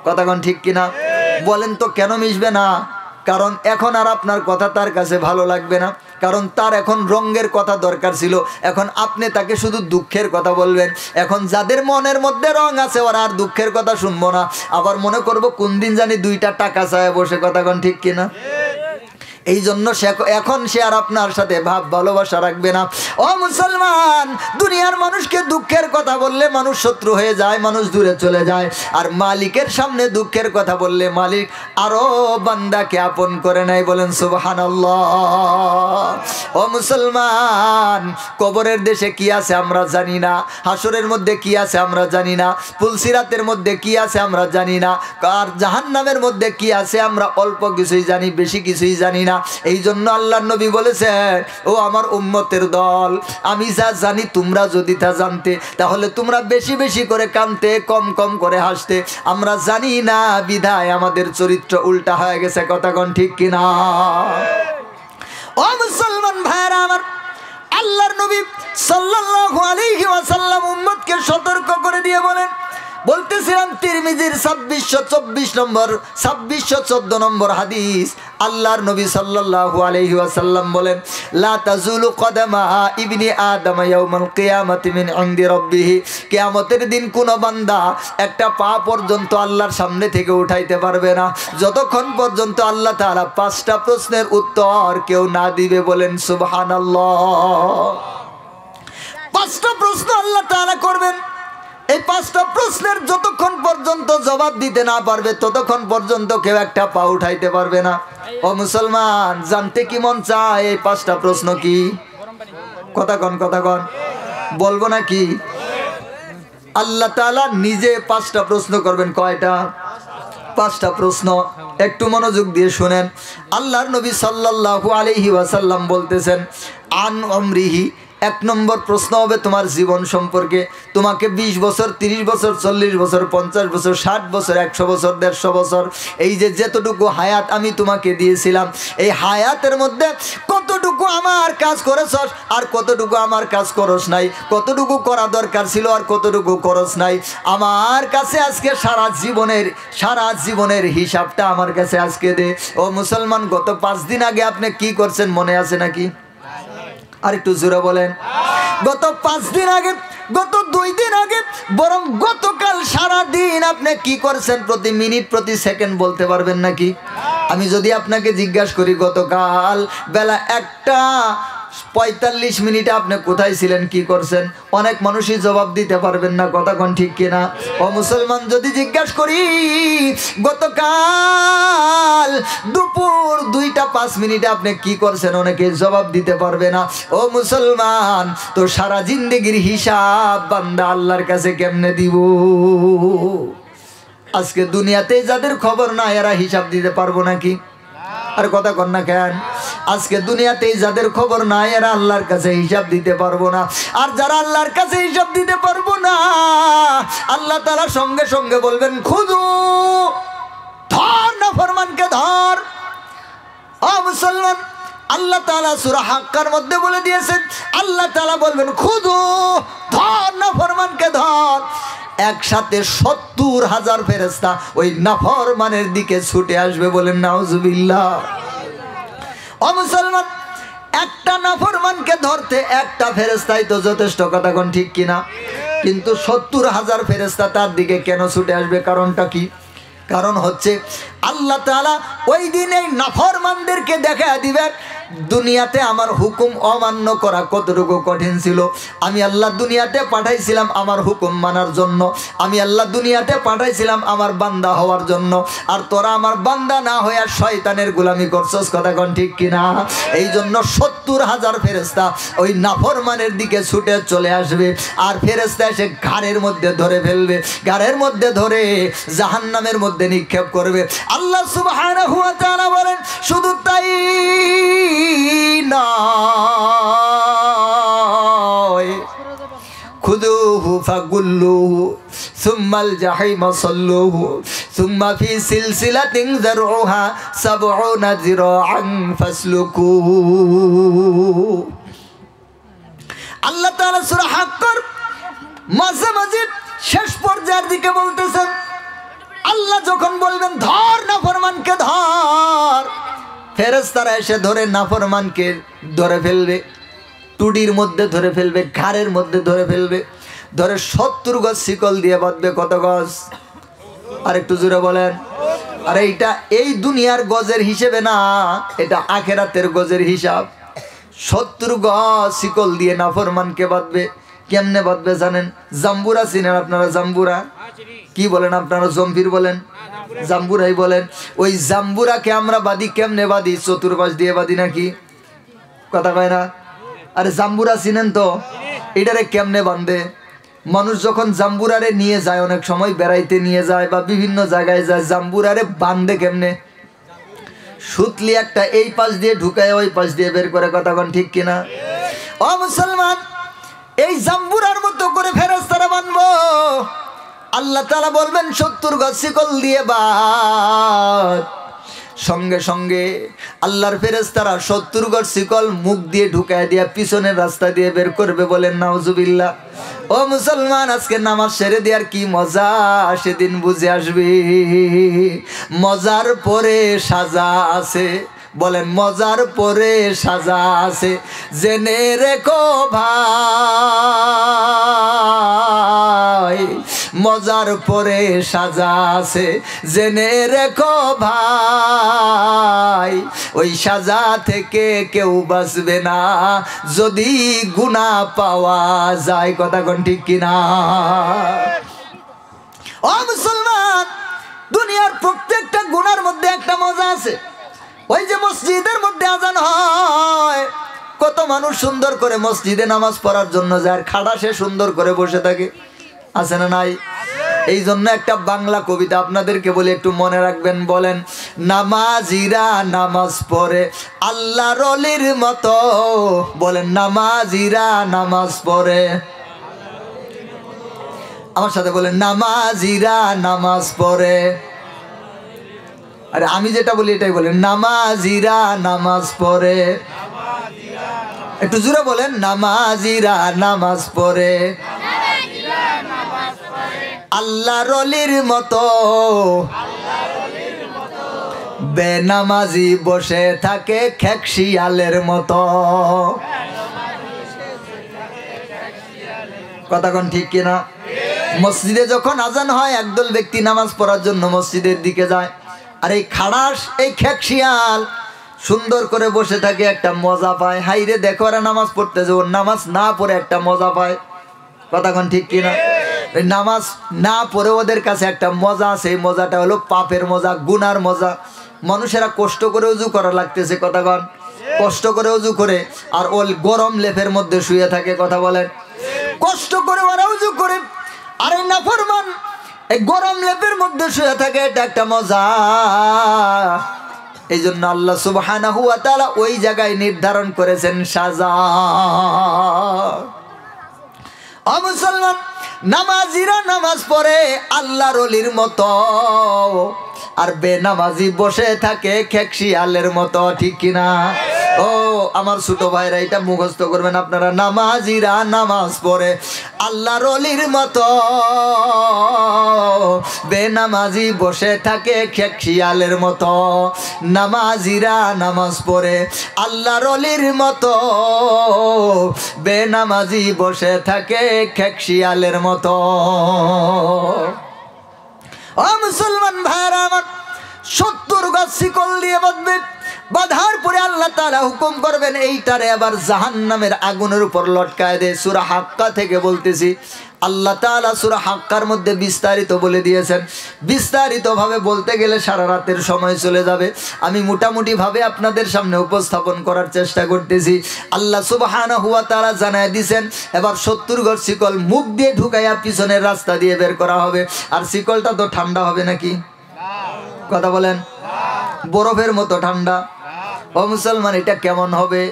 কথা কোন ঠিক কিনা? বলেন তো কেন মিশবে না? কারণ এখন আর আপনার কথা তার কাছে ভালো লাগবে না, কারণ তার এখন রঙের কথা দরকার ছিল, এখন আপনি তাকে শুধু দুঃখের কথা বলবেন। এখন যাদের মনের মধ্যে রং আছে ওরা আর দুঃখের কথা শুনবো না, আবার মনে করব কোন দিন জানি দুইটা টাকা চায় বসে কথা কোন, ঠিক কিনা? এই জন্য এখন সে আর আপনার সাথে ভাব ভালোবাসা রাখবে না। ও মুসলমান, দুনিয়ার মানুষকে দুঃখের কথা বললে মানুষ শত্রু হয়ে যায়, মানুষ দূরে চলে যায়। আর মালিকের সামনে দুঃখের কথা বললে মালিক আরো বান্দাকে আপন করে নেয়। বলেন সুবহানাল্লাহ। ও মুসলমান, কবরের দেশে কি আছে আমরা জানি না, হাসরের মধ্যে কি আছে আমরা জানি না, পুলসিরাতের মধ্যে কি আছে আমরা জানি না, আর জাহান্নামের মধ্যে কি আছে আমরা অল্প কিছুই জানি, বেশি কিছুই জানি না। এই জন্য আল্লাহর নবী বলেছেন, ও আমার উম্মতের দল, আমি যা জানি তোমরা যদি তা জানতে তাহলে তোমরা বেশি বেশি করে কাঁদতে, কম কম করে হাসতে। আমরা জানি না বিধায় আমাদের চরিত্র উল্টা হয়ে গেছে। কথা কোন, ঠিক কিনা? ও মুসলমান ভাইরা আমার, আল্লাহর নবী সাল্লাল্লাহু আলাইহি ওয়াসাল্লাম উম্মতকে সতর্ক করে দিয়ে বলতেছিলাম তিরমিজির 2614 নম্বর হাদিস, আল্লাহর নবী সাল্লাল্লাহু আলাইহি ওয়াসাল্লাম বলেন, লা তাজুলু কদামা ইবনি আদম ইয়াউমাল কিয়ামাতি মিন ইনদি রাব্বিহ। কিয়ামতের দিন কোন বান্দা একটা পা পর্যন্ত আল্লাহর সামনে থেকে উঠাইতে পারবে না যতক্ষণ পর্যন্ত আল্লাহ তাআলা 5টা প্রশ্নের উত্তর কেউ না দিবে। বলেন সুবহানাল্লাহ। 5টা প্রশ্ন আল্লাহ তাআলা করবেন। এই 5টা প্রশ্নের যতক্ষণ পর্যন্ত জবাব দিতে না পারবে ততক্ষণ পর্যন্ত কেউ একটা পা উঠাইতে পারবে না। ও মুসলমান, জানতে কি মন চায় এই 5টা প্রশ্ন কি? কথা কন, কথা কন, বলবো নাকি? আল্লাহ তাআলা নিজে 5টা প্রশ্ন করবেন। কয়টা? 5টা প্রশ্ন। একটু মনোযোগ দিয়ে শুনেন। আল্লাহর নবী সাল্লাল্লাহু আলাইহি ওয়াসাল্লাম বলতেছেন, আন উমরিহি, 1 নম্বর প্রশ্ন হবে তোমার জীবন সম্পর্কে। তোমাকে 20 বছর, 30 বছর, 40 বছর, 50 বছর, 60 বছর, 100 বছর, 150 বছর, এই যে যতটুকু হায়াত আমি তোমাকে দিয়েছিলাম, এই হায়াতের মধ্যে কতটুকু আমার কাজ করেছস আর কতটুকু আমার কাজ করস নাই, কতটুকু করা দরকার ছিল আর কতটুকু করস নাই। আমার কাছে আজকে সারা জীবনের হিসাবটা আমার কাছে আজকে দে। ও মুসলমান, গত 5 দিন আগে আপনি কি করছেন মনে আছে নাকি? আর একটু জোরে বলেন। গত 5 দিন আগে, গত 2 দিন আগে, বরং গতকাল সারা দিন আপনি কি করছেন প্রতি মিনিট প্রতি সেকেন্ড বলতে পারবেন নাকি? আমি যদি আপনাকে জিজ্ঞাসা করি গতকাল বেলা 1:45 আপনি কোথায় ছিলেন, কি করছেন, অনেক মানুষই জবাব দিতে পারবেন না। কথা কোন, ঠিক কিনা? ও মুসলমান, যদি জিজ্ঞাসা করি গতকাল দুপুর 2:05 আপনি কি করছেন, অনেকে জবাব দিতে পারবে না। ও মুসলমান, তো সারা জিন্দেগির হিসাব বান্দা আল্লাহর কাছে কেমনে দিব? আজকে দুনিয়াতে যাদের খবর না এরা হিসাব দিতে পারবো নাকি? আর কথা কন না কেন? আজকে দুনিয়াতেই যাদের খবর নাই এরা আল্লাহর কাছে হিসাব দিতে পারবো না। আর যারা আল্লাহর কাছে হিসাব দিতে পারবো না, আল্লাহ তাআলা সঙ্গে সঙ্গে বলবেন, খুদু, ধর নাফরমানকে ধর। ও মুসলমান, আল্লাহ তাআলা সূরা হাক্কার মধ্যে বলে দিয়েছেন, আল্লাহ তাআলা বলবেন, খুদু, ধর নাফরমানকে ধর। একসাথে 70,000 ফেরেশতা ওই নাফরমানের দিকে ছুটে আসবে। বলেন নাউজুবিল্লাহ। ও মুসলমান, একটা নাফরমানকে ধরতে একটা ফেরেশতাই তো যথেষ্ট। কথা কোন, ঠিক কিনা? কিন্তু 70,000 ফেরেশতা তার দিকে কেন ছুটে আসবে? কারণটা কি? কারণ হচ্ছে আল্লাহ তাআলা ওই দিন এই নাফরমানদেরকে দেখা দিবেন দুনিয়াতে আমার হুকুম অমান্য করা কতটুকু কঠিন ছিল। আমি আল্লাহ দুনিয়াতে পাঠাইছিলাম আমার হুকুম মানার জন্য, আমি আল্লাহ দুনিয়াতে পাঠাইছিলাম আমার বান্দা হওয়ার জন্য, আর তোরা আমার বান্দা না হইয়া শয়তানের গোলামি করছস। কথা কোন, ঠিক কিনা? এই জন্য 70,000 ফেরেশতা ওই নাফরমানের দিকে ছুটে চলে আসবে, আর ফেরেশতা এসে ঘাড়ের মধ্যে ধরে ফেলবে, ঘাড়ের মধ্যে ধরে জাহান্নামের মধ্যে নিক্ষেপ করবে। আল্লাহ সুবহানাহু ওয়া তাআলা বলেন, শুধু তাই নয়, খুদুহু ফাগুল্লুহু সুম্মাল জাহিমা সাল্লুহু সুম্মা ফি সিলসিলাতিন যারউহা 70 যিরাআন ফাসলুকুহু। আল্লাহ তাআলা সূরা হাক্কার মাঝে মাঝে শেষ পর্যায়ের দিকে বলতেছেন, আল্লাহ যখন বলবেন ধর নাফরমানকে ধর, ফেরেশতারা এসে ধরে নাফরমানকে ধরে ফেলবে, টুডির মধ্যে ধরে ফেলবে, ঘাড়ের মধ্যে ধরে ফেলবে, ধরে 70 গজ শিকল দিয়ে বাঁধবে। কত গজ? আর একটু জোরে বলেন। আরে এইটা এই দুনিয়ার গজের হিসেবে না, এটা আখেরাতের গজের হিসাব। 70 গজ শিকল দিয়ে নাফরমানকে বাঁধবে। কেমনে বাঁধবে জানেন? জাম্বুরা চিনেন আপনারা? জাম্বুরা কি বলেন আপনারা? জম্বির বলেন, জাম্বুরাই বলেন। ওই জাম্বুরাকে আমরা বাঁধি কেমনে বাঁধি? চতুর্পাশ দিয়ে বাঁধি নাকি? কথা কয় না? আরে জাম্বুরা চিনেন তো? এটারে কেমনে বাঁধে? মানুষ যখন জাম্বুরারে নিয়ে যায়, অনেক সময় বেড়াইতে নিয়ে যায় বা বিভিন্ন জায়গায় যায়, জাম্বুরারে বাঁধে কেমনে? সুতলি একটা এই পাশ দিয়ে ঢুকায় ওই পাশ দিয়ে বের করে। কথা কোন ঠিক কিনা? ও মুসলমান, এই জাম্বুরার মতো করে ফেরেশতারা বাঁধবো। আল্লাহ তাআলা বলবেন 70 গজ শিকল দিয়ে বাঁধ। সঙ্গে সঙ্গে আল্লাহর ফেরেশতারা 70 গজ শিকল মুখ দিয়ে ঢুকায় দিয়ে পিছনের রাস্তা দিয়ে বের করবে। বলেন নাউজুবিল্লাহ। ও মুসলমান, আজকে নামাজ সেরে দেওয়ার কি মজা, সেদিন বুঝে আসবি। মজার পরে সাজা আছে। বলেন মজার পরে সাজা আছে, জেনে রেখো ভাই। মজার পরে সাজা আছে, জেনে রেখো ভাই। ওই সাজা থেকে কেউ বাঁচবে না যদি গুনাহ পাওয়া যায়। কথা কোন ঠিক কিনা? ও মুসলমান, দুনিয়ার প্রত্যেকটা গুনার মধ্যে একটা মজা আছে। ওই যে মসজিদের মধ্যে আজান হয়, কত মানুষ সুন্দর করে মসজিদে নামাজ পড়ার জন্য যায়, খাড়া সে সুন্দর করে বসে থাকে, আছে না নাই? এই জন্য একটা বাংলা কবিতা আপনাদেরকে বলে একটু মনে রাখবেন। বলেন, নামাজিরা নামাজ পড়ে আল্লাহর ওলির মতো। বলেন, নামাজিরা নামাজ পড়ে। আমার সাথে বলেন, নামাজিরা নামাজ পড়ে। আরে আমি যেটা বলি এটাই বলেন, নামাজিরা নামাজ পড়ে। একটু জোরে বলেন, নামাজিরা নামাজ পড়ে আল্লাহর ওলির মতো। বেনামাজি বসে থাকে খেকশিয়ালের মতো। কথা কোন ঠিক কিনা? মসজিদে যখন আজান হয়, একদল ব্যক্তি নামাজ পড়ার জন্য মসজিদের দিকে যায়, আর এই খাড়াস এই খেকশিয়াল সুন্দর করে বসে থাকে, একটা মজা পায়। হাইরে দেখো ওরা নামাজ পড়তেছে, ওর নামাজ না পড়ে একটা মজা পায়। কথা কোন ঠিক কিনা? এই নামাজ না পড়ে ওদের কাছে একটা মজা আছে, এই মজাটা হলো পাপের মজা, গুনার মজা। মানুষেরা কষ্ট করে উজু করা লাগতেছে, কথা কন, কষ্ট করে উজু করে, আর ওই গরম লেপের মধ্যে শুয়ে থাকে। কথা বলেন, কষ্ট করে ওরা উজু করে, আর এই নাফরমান এই গরম লেপের মধ্যে শুয়ে থাকে, এটা একটা মজা। এই জন্য আল্লাহ সুবহানাহু ওয়া তাআলা ওই জায়গায় নির্ধারণ করেছেন সাজা। ও মুসলমান, নামাজিরা নামাজ পড়ে আল্লাহর ওলির মতো, আর বেনামাজি বসে থাকে খেকশিয়ালের মতো। ঠিক কিনা? ও আমার ছোট ভাইরা, এটা মুখস্থ করবেন আপনারা। নামাজিরা নামাজ পড়ে আল্লাহর ওলির মতো, বেনামাজি বসে থাকে খেকশিয়ালের মতো। নামাজিরা নামাজ পড়ে আল্লাহর ওলির মতো, বেনামাজি বসে থাকে খেকশিয়ালের মতো। ও মুসলমান ভাইরা আমার, 70 গজ শিকল দিয়ে বাঁধবে। বাঁধার পরে আল্লাহ তাআলা হুকুম করবেন এইটারে আবার জাহান্নামের আগুনের উপর লটকায় দে। সূরা হাক্কা থেকে বলতেছি। আল্লাহ তাআলা সূরা হাক্কার মধ্যে বিস্তারিত বলে দিয়েছেন। বিস্তারিতভাবে বলতে গেলে সারা রাতের সময় চলে যাবে। আমি মোটামুটিভাবে আপনাদের সামনে উপস্থাপন করার চেষ্টা করতেছি। আল্লাহ সুবহানাহু ওয়া তাআলা জানায় দিয়েছেন, এবার 70 গজ শিকল মুখ দিয়ে ঢুকাইয়া পিছনের রাস্তা দিয়ে বের করা হবে। আর শিকলটা তো ঠান্ডা হবে নাকি? কথা বলেন, বরফের মতো ঠান্ডা। ও মুসলমান, এটা কেমন হবে?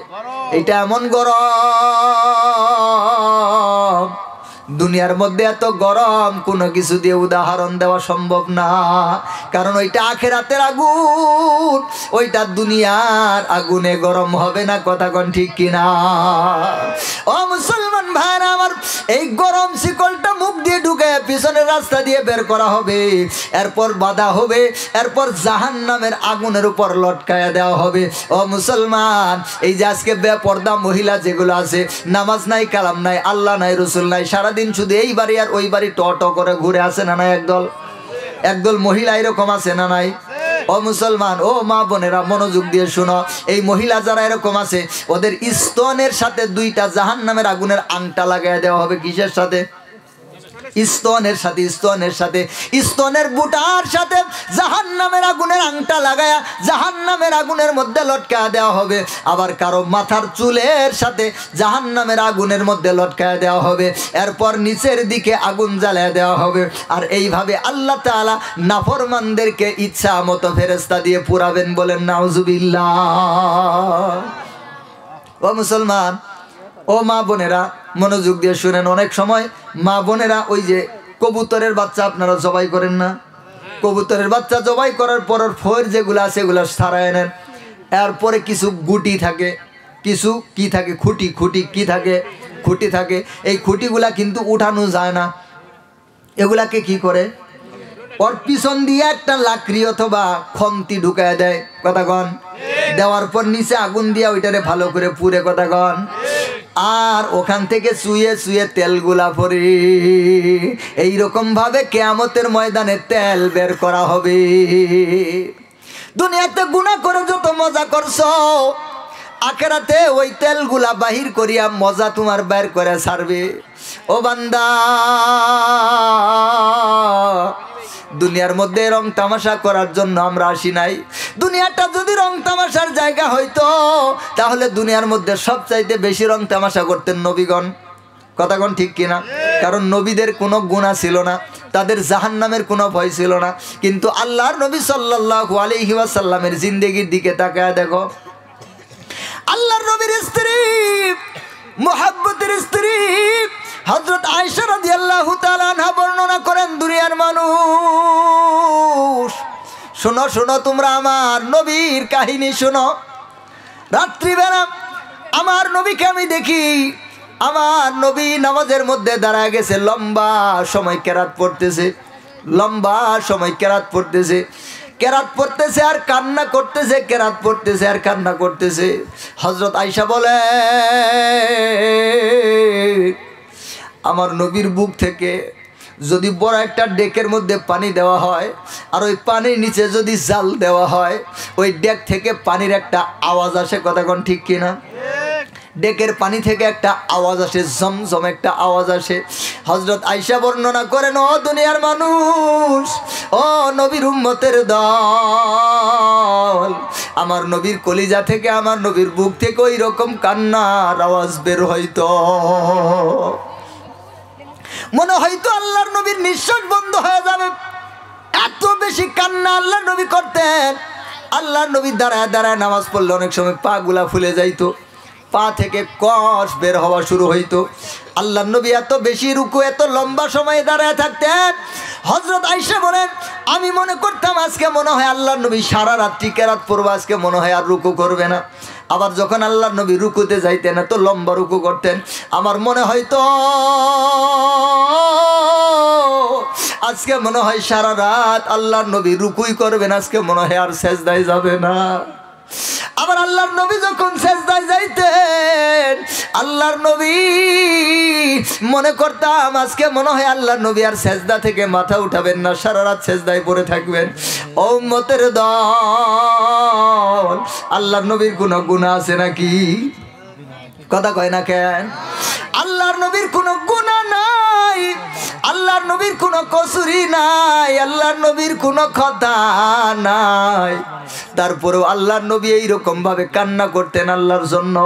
এটা এমন গরম, দুনিয়ার মধ্যে এত গরম কোনো কিছু দিয়ে উদাহরণ দেওয়া সম্ভব না। কারণ ওইটা আখিরাতের আগুন, ওইটা দুনিয়ার আগুনে গরম হবে না। কথা কোন ঠিক কিনা? ও মুসলমান ভাইরা আমার, এই গরম শিকলটা মুখ দিয়ে ঢুকে পিছনের রাস্তা দিয়ে বের করা হবে, এরপর বাধা হবে, এরপর জাহান্নামের আগুনের উপর লটকায়া দেওয়া হবে। ও মুসলমান, এই যে আজকে বেপর্দা মহিলা যেগুলো আছে, নামাজ নাই, কালাম নাই, আল্লাহ নাই, রসুল নাই, সারাদিন শুধু এই বাড়ি আর ওই বাড়ি ট করে ঘুরে আসে না নাই? একদল মহিলা এরকম আছে না নাই? ও মুসলমান, ও মা বোনেরা, মনোযোগ দিয়ে শুনো, এই মহিলা যারা এরকম আছে, ওদের স্তনের সাথে 2টা জাহান্নামের আগুনের আংটা লাগাই দেওয়া হবে। কিসের সাথে? স্তনের সাথে, স্তনের বুটার সাথে জাহান্নামের আগুনের আংটা লাগায়া জাহান্নামের আগুনের মধ্যে লটকায়া দেওয়া হবে। আবার কারো মাথার চুলের সাথে জাহান্নামের আগুনের মধ্যে লটকায়া দেওয়া হবে। এরপর নিচের দিকে আগুন জ্বালায়া দেওয়া হবে। আর এইভাবে আল্লাহ তাআলা নাফরমানদেরকে ইচ্ছা মতো ফেরেশতা দিয়ে পুরাবেন। বলেন নাউজুবিল্লাহ। ও মুসলমান, ও মা বোনেরা, মনোযোগ দিয়ে শুনেন। অনেক সময় মা বোনেরা ওই যে কবুতরের বাচ্চা আপনারা জবাই করেন না? কবুতরের বাচ্চা জবাই করার পর ফয়ের যেগুলো আছে এগুলো সারায় নেন। এরপরে কিছু গুটি থাকে, কিছু কি থাকে, খুঁটি কি থাকে, খুঁটি থাকে। এই খুঁটিগুলা কিন্তু উঠানো যায় না। এগুলাকে কি করে? ওর পিছন দিয়ে একটা লাকড়ি অথবা খন্তি ঢুকায় দেয়। কথা কন? দেওয়ার পর নিচে আগুন দিয়া ওইটারে ভালো করে পুড়ে। কথা কন? আর ওখান থেকে শুয়ে তেলগুলা পরে এইরকম ভাবে কিয়ামতের ময়দানে তেল বের করা হবে। দুনিয়াতে গুনাহ করে যত মজা করছো, আখিরাতে ওই তেলগুলা বাহির করিয়া মজা তোমার বের করে ছাড়বে। ও বান্দা, দুনিয়ার মধ্যে রং তামাশা করার জন্য আমরা আসি নাই। দুনিয়াটা যদি রং তামাশার জায়গা হইতো, তাহলে দুনিয়ার মধ্যে সবচাইতে বেশি রং তামাশা করতেন নবীগণ। কথাগণ ঠিক কিনা? কারণ নবীদের কোনো গুনাহ ছিল না, তাদের জাহান্নামের কোনো ভয় ছিল না। কিন্তু আল্লাহর নবী সাল্লাল্লাহু আলাইহি ওয়াসাল্লামের জিন্দেগির দিকে তাকায় দেখো। আল্লাহর নবীর স্ত্রী, মুহাব্বতের স্ত্রী হযরত আয়েশা রাদিয়াল্লাহু তাআলা আনহা বর্ণনা করেন, দুনিয়ার মানুষ শোনো শোনো, তোমরা আমার নবীর কাহিনী শোনো। রাত্রিবেলা আমার নবীকে আমি দেখি, আমার নবী নামাজের মধ্যে দাঁড়ায় গেছে, লম্বা সময় কেরাত পড়তেছে, লম্বা সময় কেরাত পড়তেছে, কেরাত পড়তেছে আর কান্না করতেছে, কেরাত পড়তেছে আর কান্না করতেছে। হযরত আয়েশা বলে, আমার নবীর বুক থেকে যদি বড় একটা ডেকের মধ্যে পানি দেওয়া হয় আর ওই পানির নিচে যদি জাল দেওয়া হয়, ওই ডেক থেকে পানির একটা আওয়াজ আসে। কথা কোন ঠিক কিনা? ডেকের পানি থেকে একটা আওয়াজ আসে, জমজম একটা আওয়াজ আসে। হযরত আয়েশা বর্ণনা করেন, ও দুনিয়ার মানুষ, ও নবীর উম্মতের দল, আমার নবীর কলিজা থেকে, আমার নবীর বুক থেকে ওই রকম কান্নার আওয়াজ বের হইতো, মনে হয়তো আল্লাহর নবীর নিঃশ্বাস বন্ধ হয়ে যাবে। এত বেশি কান্না আল্লাহর নবী করতেন। আল্লাহর নবী দাঁড়ায় দাঁড়ায় নামাজ পড়লে অনেক সময় পা গুলা ফুলে যাইতো, পা থেকে কষ বের হওয়া শুরু হইতো। আল্লাহর নবী এত বেশি রুকু, এত লম্বা সময় দাঁড়ায় থাকতেন। হযরত আয়েশা বলেন, আমি মনে করতাম আজকে মনে হয় আল্লাহর নবী সারা রাত্রি কেরাত পড়বে, আজকে মনে হয় আর রুকু করবে না। আবার যখন আল্লাহর নবী রুকুতে যাইতেন, এত লম্বা রুকু করতেন, আমার মনে হয়তো আজকে মনে হয় সারা রাত আল্লাহর নবী রুকুই করবেন, আজকে মনে হয় আর সেজদায় যাবে না। আবার আল্লাহর নবী যখন সেজদায় যাইতেন, আল্লাহর নবী মনে করতাম আজকে মনে হয় আল্লাহর নবী আর সেজদা থেকে মাথা উঠাবেন না, সারা রাত সেজদায় পড়ে থাকবেন। ও উম্মতের দল, আল্লাহর নবীর কোনো গুনাহ আছে নাকি? কথা কয় না কেন? আল্লাহর নবীর কোনো গুনাহ নাই, আল্লাহর নবীর কোনো কসুরি নাই, আল্লাহর নবীর কোনো কথা নাই। তারপরেও আল্লাহর নবী এইরকম ভাবে কান্না করতেন আল্লাহর জন্য।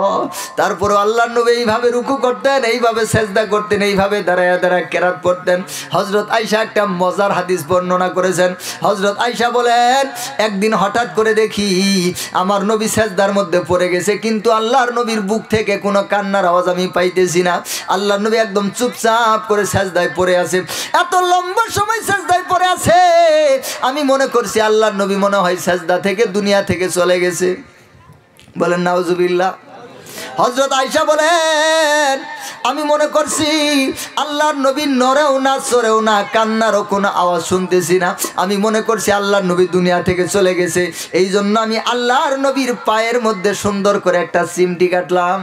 তারপরেও আল্লাহর নবী এইভাবে রুকু করতেন, এইভাবে সেজদা করতেন, এইভাবে দাঁড়ায় দাঁড়ায় কেরাত পড়তেন। হযরত আয়েশা একটা মজার হাদিস বর্ণনা করেছেন। হযরত আয়েশা বলেন, একদিন হঠাৎ করে দেখি আমার নবী সেজদার মধ্যে পড়ে গেছে, কিন্তু আল্লাহর নবীর বুক থেকে কোনো কান্নার আওয়াজ আমি পাইতেছি না। আল্লাহর নবী একদম চুপচাপ করে সেজদায় পড়ে আছে, এত লম্বা সময় সেজদায় পড়ে আছে। আমি মনে করছি আল্লাহর নবী মনে হয় সেজদা থেকে, দুনিয়া থেকে চলে গেছে। বলেন নাউজুবিল্লাহ। হযরত আয়েশা বলেন আমি মনে করছি আল্লাহর নবী নড়েও না চড়েও না, কান্নারও কোনো আওয়াজ শুনতেছি না। আমি মনে করছি আল্লাহর নবী দুনিয়া থেকে চলে গেছে। এই জন্য আমি আল্লাহর নবীর পায়ের মধ্যে সুন্দর করে একটা চিমটি কাটলাম।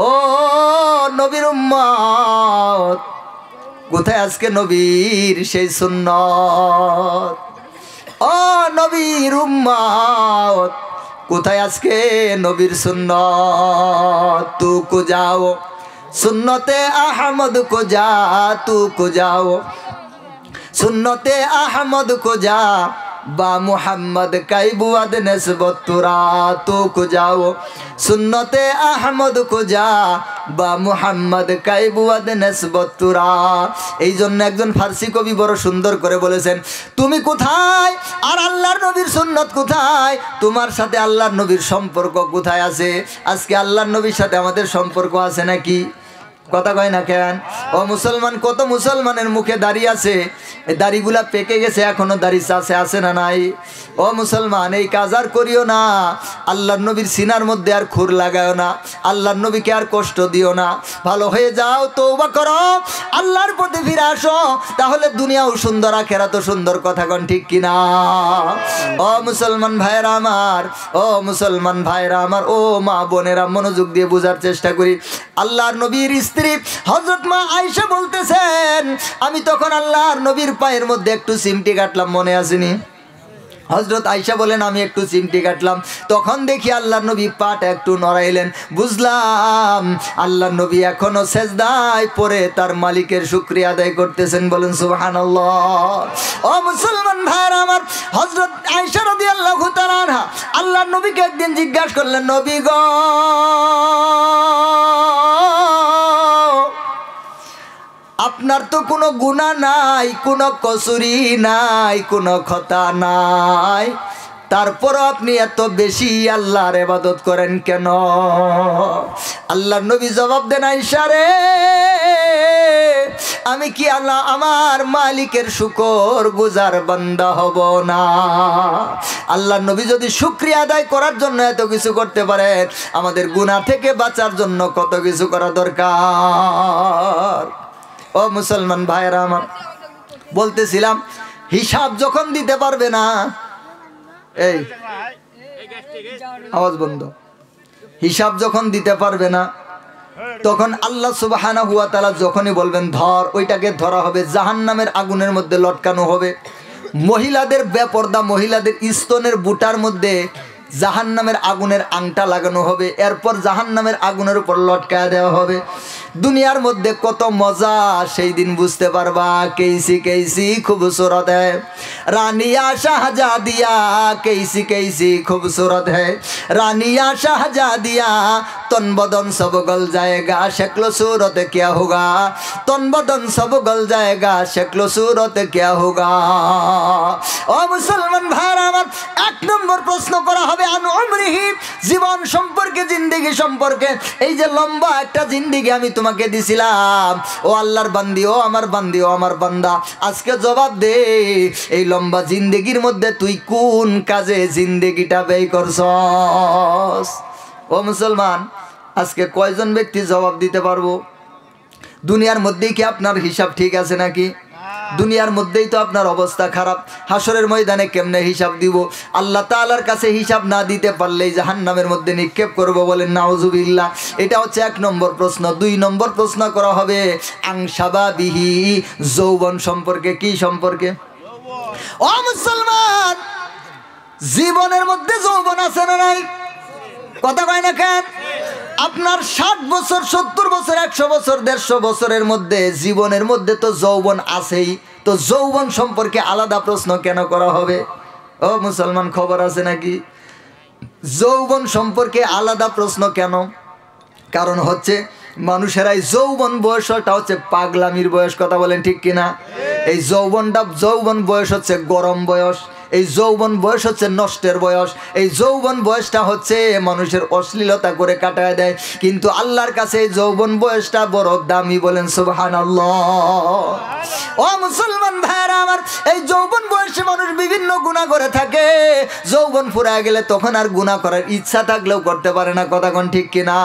ও নবীর উম্মত, কোথায় আজকে নবীর সেই সুন্নত? ও নবীর উম্মত, কোথায় আজকে নবীর সুন্নত? তু কো যাও সুন্নতে আহমদ কো যা, তু কো যাও সুন্নতে আহমদ কো যা, বা মুহাম্মদ কাই বুয়াদ নসবত তুরা, তু কো যাও সুন্নতে আহমদ কো যা, বা মুহাম্মদ কাই বুয়াদ নসবত তুরা। এই জন্য একজন ফার্সি কবি বড় সুন্দর করে বলেছেন, তুমি কোথায় আর আল্লাহর নবীর সুন্নত কোথায়? তোমার সাথে আল্লাহর নবীর সম্পর্ক কোথায় আছে? আজকে আল্লাহর নবীর সাথে আমাদের সম্পর্ক আছে নাকি? কথা কয় না কেন? ও মুসলমান, কত মুসলমানের মুখে দাড়ি আছে, এই দাড়িগুলা পেকে গেছে, এখনো দাড়ি আছে না নাই? ও মুসলমান, এই কাজ আর করিও না। আল্লাহর নবীর সিনার মধ্যে আর খুর লাগাও না, আল্লাহর নবীকে আর কষ্ট দিও না। ভালো হয়ে যাও, তওবা করো, আল্লাহর পথে ফিরে আসো, তাহলে দুনিয়াও সুন্দর আখিরাতও সুন্দর। কথা কোন ঠিক কিনা? ও মুসলমান ভাইরা আমার, ও মুসলমান ভাইরা আমার, ও মা বোনেরা, মনোযোগ দিয়ে বোঝার চেষ্টা করি। আল্লাহর নবীর স্ত্রী হযরত মা আয়েশা বলতেছেন, আমি তখন আল্লাহর নবীর পায়ের মধ্যে একটু চিমটি কাটলাম, মনে আসেনি? হযরত আয়েশা বলেন আমি একটু চিমটি কাটলাম, তখন দেখি আল্লাহর নবী পাটা একটু নড়াইলেন। বুঝলাম আল্লাহর নবী এখনো সেজদায় পড়ে তার মালিকের শুকরিয়া আদায় করতেছেন। বলেন সুবহানাল্লাহ। ও মুসলমান ভাইরা আমার, হযরত আয়েশা রাদিয়াল্লাহু তাআলা আনহা আল্লাহর নবীকে একদিন জিজ্ঞাসা করলেন, নবী গো, আপনার তো কোনো গুনাহ নাই, কোনো কসুরি নাই, কোনো খতা নাই, তারপরও আপনি এত বেশি আল্লাহর ইবাদত করেন কেন? আল্লাহর নবী জবাব দেন, আয়েশা রে, আমি কি আল্লাহ আমার মালিকের শুকর গুজার বান্দা হব না? আল্লাহর নবী যদি শুকরিয়া আদায় করার জন্য এত কিছু করতে পারেন, আমাদের গুনাহ থেকে বাঁচার জন্য কত কিছু করা দরকার। ও মুসলমান ভাইরা আমার, বলতেছিলাম হিসাব যখন দিতে পারবে না, এই আওয়াজ বন্ধ, হিসাব যখন দিতে পারবে না, তখন আল্লাহ সুবহানাহু ওয়া তাআলা যখনই বলবেন ধর, ওইটাকে ধরা হবে, জাহান্নামের আগুনের মধ্যে লটকানো হবে। মহিলাদের বেপরদা, মহিলাদের স্তনের বুটার মধ্যে জাহান্নামের আগুনের আংটা লাগানো হবে, এরপর জাহান্নামের আগুনের উপর লটকায় দেওয়া হবে। দুনিয়ার মধ্যে কত মজা সেই দিন বুঝতে পারবা। কেইসি কেইসি খুবসুরত है রানিয়া শাহজাদিয়া, কেইসি কেইসি খুবসুরত है রানিয়া শাহজাদিয়া, তন বদন সব গল जाएगा शक्ल सूरत क्या होगा, तन बदन सब गल जाएगा शक्ल सूरत क्या होगा। ও মুসলমান ভাইরা আমার, এক নম্বর প্রশ্ন করা হবে আন উমরিহি, জীবন সম্পর্কে, জিন্দেগি সম্পর্কে। এই যে লম্বা একটা জিন্দেগি আমি তোমাকে দিছিলাম, ও আল্লাহর বান্দি, ও আমার বান্দি, ও আমার বান্দা, আজকে জবাব দে, এই লম্বা জিন্দেগির মধ্যে তুই কোন কাজে জিন্দেগিটা ব্যয় করছস? ও মুসলমান, আজকে কয়জন ব্যক্তি জবাব দিতে পারবো? দুনিয়ার মধ্যেই কি আপনার হিসাব ঠিক আছে নাকি? দুনিয়ার মধ্যেই তো আপনার অবস্থা খারাপ। হাসরের ময়দানে কেমনে হিসাব দিব? আল্লাহ তাআলার কাছে হিসাব না দিতে পারলেই জাহান্নামের মধ্যে নিক্ষেপ করব, বলেন নাউজুবিল্লাহ। এটা হচ্ছে এক নম্বর প্রশ্ন। দুই নম্বর প্রশ্ন করা হবে আংশাবাবিহি, যৌবন সম্পর্কে। কি সম্পর্কে? ও মুসলমান, জীবনের মধ্যে যৌবন আছে না নাই? কথা কয় না কেন? আপনার 60 বছর, 70 বছর, 100 বছর, 150 বছরের মধ্যে জীবনের মধ্যে তো যৌবন আছেই, তো যৌবন সম্পর্কে আলাদা প্রশ্ন কেন করা হবে? ও মুসলমান, খবর আছে নাকি? যৌবন সম্পর্কে আলাদা প্রশ্ন কেন? কারণ হচ্ছে মানুষেরাই যৌবন বয়সটা হচ্ছে পাগলামির বয়স। কথা বলেন ঠিক কিনা? এই যৌবন বয়স হচ্ছে গরম বয়স। এই যৌবন বয়স হচ্ছে নষ্টের বয়স। এই যৌবন বয়সটা হচ্ছে মানুষের অশ্লীলতা করে কাটায় দেয়, কিন্তু আল্লাহর কাছে এই যৌবন বয়সটা বড় দামি। বলেন সুবহানাল্লাহ। ও মুসলমান ভাইরা আমার, এই যৌবন বয়সে মানুষ বিভিন্ন গুনাহ করে থাকে। যৌবন ফুরায় গেলে তখন আর গুনাহ করার ইচ্ছা থাকলেও করতে পারে না। কথা কোন ঠিক কিনা?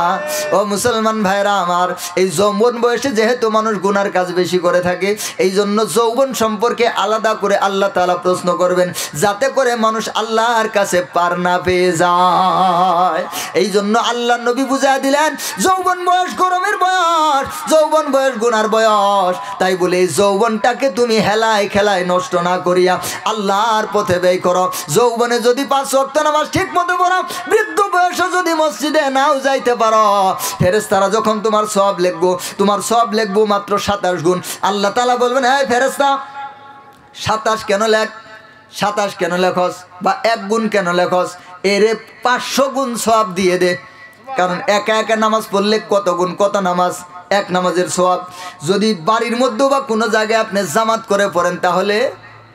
ও মুসলমান ভাইরা আমার, এই যৌবন বয়সে যেহেতু মানুষ গুনার কাজ বেশি করে থাকে, এই জন্য যৌবন সম্পর্কে আলাদা করে আল্লাহ তাআলা প্রশ্ন করবেন, যাতে করে মানুষ আল্লাহর কাছে পার না পেয়ে যায়। এই জন্য আল্লাহ নবী বুঝায় দিলেন, যৌবন বয়স গরমের বয়স, যৌবন বয়স গুনার বয়স। তাই বলে এই যৌবনটাকে তুমি হেলায় খেলায় নষ্ট না করিয়া আল্লাহর পথে ব্যয় করো। যৌবনে যদি 5 ওয়াক্ত নামাজ ঠিক মতো পড়ো, বৃদ্ধ বয়সে যদি মসজিদে নাও যাইতে পারো, ফেরেশতারা যখন তোমার সওয়াব লিখবো, তোমার সওয়াব লিখবো মাত্র 27 গুণ। আল্লাহ তাআলা বলবেন, এই ফেরেশতা 27 কেন লেখ, 27 কেন লেখস, বা 1 গুণ কেন লেখস? এরে 500 গুণ সওয়াব দিয়ে দে। কারণ একা একা নামাজ পড়লে কত গুণ, কত নামাজ, 1 নামাজের সওয়াব। যদি বাড়ির মধ্যে বা কোনো জায়গায় আপনি জামাত করে পড়েন, তাহলে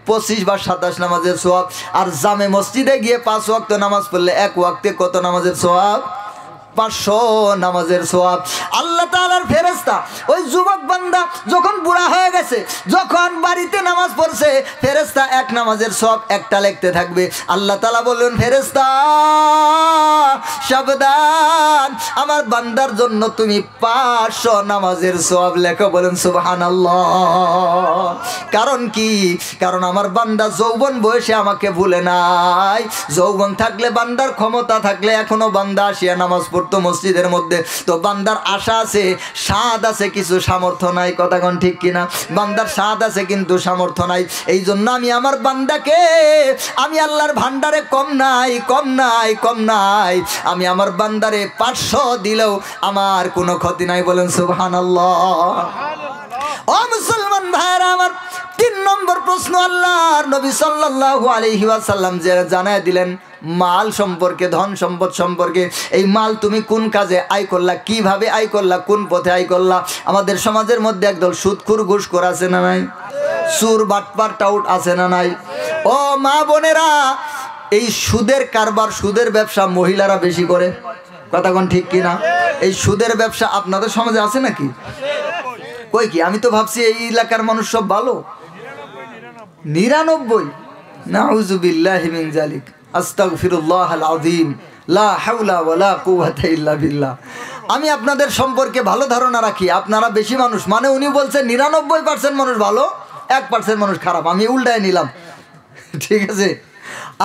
25 বা 27 নামাজের সওয়াব। আর জামে মসজিদে গিয়ে 5 ওয়াক্ত নামাজ পড়লে 1 ওয়াক্তে কত নামাজের সওয়াব? 500 নামাজের সওয়াব। আল্লাহ তাআলার ফেরেশতা ওই যুবক বান্দা যখন বুড়া হয়ে গেছে, যখন বাড়িতে নামাজ পড়ছে, ফেরেশতা 1 নামাজের সওয়াব একটা লিখতে থাকবে। আল্লাহ তাআলা বললেন, ফেরেশতা সাবধান, আমার বান্দার জন্য তুমি 500 নামাজের সওয়াব লেখো। বলেন সুবহানাল্লাহ। কারণ কি? কারণ আমার বান্দা যৌবন বয়সে আমাকে ভুলে নাই। যৌবন থাকলে, বান্দার ক্ষমতা থাকলে, এখনো বান্দা আসিয়া নামাজ পড়তো মসজিদের মধ্যে, তো বান্দার আশা আছে, স্বাদ আছে, কিছু সামর্থ্য নাই। কথা কোন ঠিক কিনা? বান্দার স্বাদ আছে কিন্তু সামর্থ্য নাই। এই জন্য আমি আমার বান্দাকে, আমি আল্লাহর ভান্ডারে কম নাই, কম নাই, কম নাই, আমি আমার বান্দারে 500 দিলেও আমার কোনো ক্ষতি নাই। বলেন সুবহানাল্লাহ। ও মুসলমান ভাইরা আমার, 3 নম্বর প্রশ্ন আল্লাহর নবী সাল্লাল্লাহু আলাইহি ওয়াসাল্লাম যে জানায় দিলেন মাল সম্পর্কে, ধন সম্পদ সম্পর্কে। এই মাল তুমি কোন কাজে আয় করলা, কিভাবে আয় করলা, কোন পথে আয় করলা? আমাদের সমাজের মধ্যে একদল সুদখোর ঘুষখোর আছে না নাই? সুর বাটপার টাউট আছে না নাই? ও মা বোনেরা, এই সুদের কারবার, সুদের ব্যবসা মহিলারা বেশি করে। কথা কোন ঠিক কিনা? এই সুদের ব্যবসা আপনাদের সমাজে আছে নাকি? কই কি? আমি তো ভাবছি এই এলাকার মানুষ সব ভালো। 99। নাউযুবিল্লাহি মিন যালিক, আস্তাগফিরুল্লাহাল আযীম, লা হাওলা ওয়ালা কুওয়াতা ইল্লা বিল্লাহ। আমি আপনাদের সম্পর্কে ভালো ধারণা রাখি, আপনারা বেশি মানুষ, মানে উনি বলছেন 99% মানুষ ভালো, 1% মানুষ খারাপ। আমি উল্টায় নিলাম, ঠিক আছে?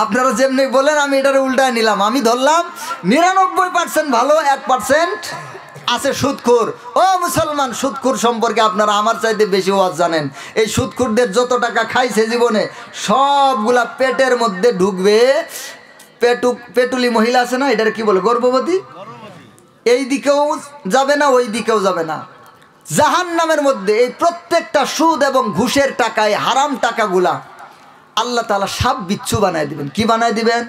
আপনারা যেমনি বলেন আমি এটারে উল্টায় নিলাম। আমি ধরলাম 99% ভালো, 1% আছে সুদখোর। ও মুসলমান, সুদখোর সম্পর্কে আপনারা আমার চাইতে বেশি ওয়াজ জানেন। এই সুদখোরদের যত টাকা খাইছে জীবনে, সবগুলা পেটের মধ্যে ঢুকবে। পেটুলি মহিলা আছে না, এটার কি বলে, গর্ভবতী, এই দিকেও যাবে না, ওই দিকেও যাবে না। জাহান্নামের মধ্যে এই প্রত্যেকটা সুদ এবং ঘুষের টাকায়, হারাম টাকাগুলা আল্লাহ তাআলা সাপ বিচ্ছু বানায় দিবেন। কি বানায় দিবেন?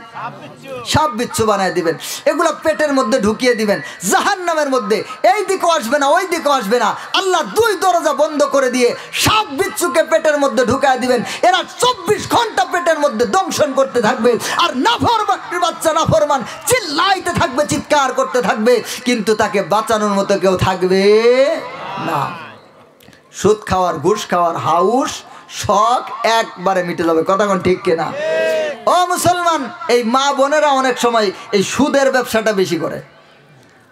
সাপ বিচ্ছু বানায় দিবেন। এগুলো পেটের মধ্যে ঢুকিয়ে দিবেন। জাহান্নামের মধ্যে এই দিকেও আসবে না, ওই দিকেও আসবে না। আল্লাহ 2 দরজা বন্ধ করে দিয়ে সাপ বিচ্ছুকে পেটের মধ্যে ঢুকায় দিবেন। এরা 24 ঘন্টা পেটের মধ্যে দংশন করতে থাকবে। আর নাফরমানের বাচ্চা নাফরমান চিল্লাইতে থাকবে, চিৎকার করতে থাকবে, কিন্তু তাকে বাঁচানোর মতো কেউ থাকবে না। সুদ খাওয়ার, ঘুষ খাওয়ার হাউস, শখ একবারে মিটে যাবে। কথা কোন ঠিক কিনা? ও মুসলমান, এই মা বোনেরা অনেক সময় এই সুদের ব্যবসাটা বেশি করে।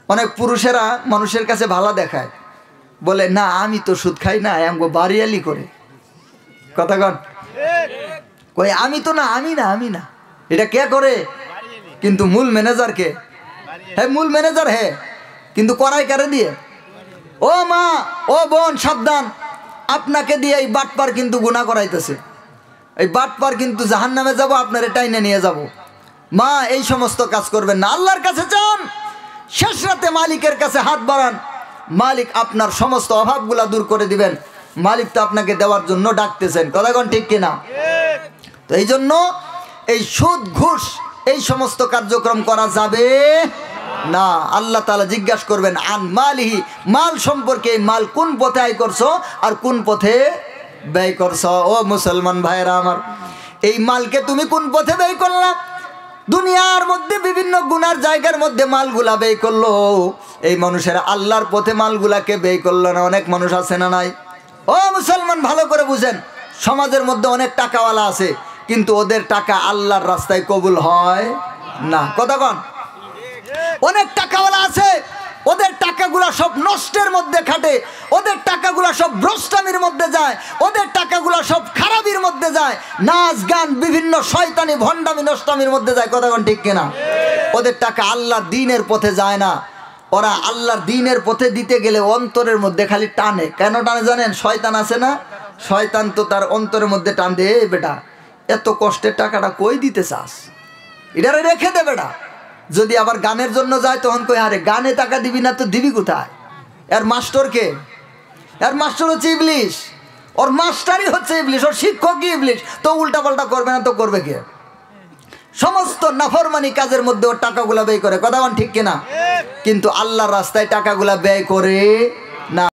অনেক পুরুষেরা মানুষের কাছে ভালো দেখায়, বলে না আমি তো সুদ খাই না, আমগো বাড়িয়ালি করে। কথা কোন? কই আমি তো না, আমি না, আমি না। এটা কে করে? কিন্তু মূল ম্যানেজার কে? হ্যাঁ, মূল ম্যানেজার, হ্যাঁ, কিন্তু করাই কারে দিয়ে? ও মা, ও বোন, সাবধান, আপনাকে দিয়ে এই বাটপার কিন্তু গুনাহ করাইতেছে। এই বাটপার কিন্তু জাহান্নামে যাব, আপনার টাইনে নিয়ে যাব। মা, এই সমস্ত কাজ করবেন না। আল্লাহর কাছে যান, শেষ রাতে মালিকের কাছে হাত বাড়ান। মালিক আপনার সমস্ত অভাবগুলা দূর করে দিবেন। মালিক তো আপনাকে দেওয়ার জন্য ডাকতেছেন। কথা কোন ঠিক কিনা? তো এই জন্য এই সুদ ঘুষ এই সমস্ত কার্যক্রম করা যাবে না। আল্লাহ তাআলা জিজ্ঞাসা করবেন আন মালিহি, মাল সম্পর্কে, মাল কোন পথে আয় করছো আর কোন পথে ব্যয় করছো। ও মুসলমান ভাইরা আমার, এই মালকে তুমি কোন পথে ব্যয় করলা? দুনিয়ার মধ্যে বিভিন্ন গুনার জায়গার মধ্যে মালগুলা ব্যয় করলো, এই মানুষের আল্লাহর পথে মালগুলাকে ব্যয় করলো না। অনেক মানুষ আছে না নাই? ও মুসলমান, ভালো করে বুঝেন, সমাজের মধ্যে অনেক টাকাওয়ালা আছে, কিন্তু ওদের টাকা আল্লাহর রাস্তায় কবুল হয় না। কথা কন? অনেক টাকাওয়ালা আছে, ওদের টাকাগুলা সব নষ্টের মধ্যে খাটে, ওদের টাকাগুলা সব ভ্রষ্টামির মধ্যে যায়, ওদের টাকাগুলা সব খারাপির মধ্যে যায়, নাচ গান বিভিন্ন শয়তানি ভণ্ডামি নষ্টামির মধ্যে যায়। কথা কোন ঠিক কিনা? ওদের টাকা আল্লাহর দ্বীনের পথে যায় না। ওরা আল্লাহর দ্বীনের পথে দিতে গেলে অন্তরের মধ্যে খালি টানে। কেন টানে জানেন? শয়তান আছে না, শয়তান তো তার অন্তরের মধ্যে টান দে, বেটা এত কষ্টের টাকাটা কই দিতে চাস, এটারে রেখে দে বেটা। যদি আবার গানের জন্য যায় তখন কই, আরে গানে টাকা দিবি না তো দিবি কোথায়? এর মাস্টার কে? এর মাস্টার হচ্ছে ইবলিশ, ওর মাস্টারই হচ্ছে ইবলিশ, ওর শিক্ষকই ইবলিশ। তো উল্টা পাল্টা করবে না তো করবে কে? সমস্ত নাফরমানি কাজের মধ্যে ওর টাকাগুলা ব্যয় করে। কথা ঠিক কিনা? কিন্তু আল্লাহর রাস্তায় টাকাগুলা ব্যয় করে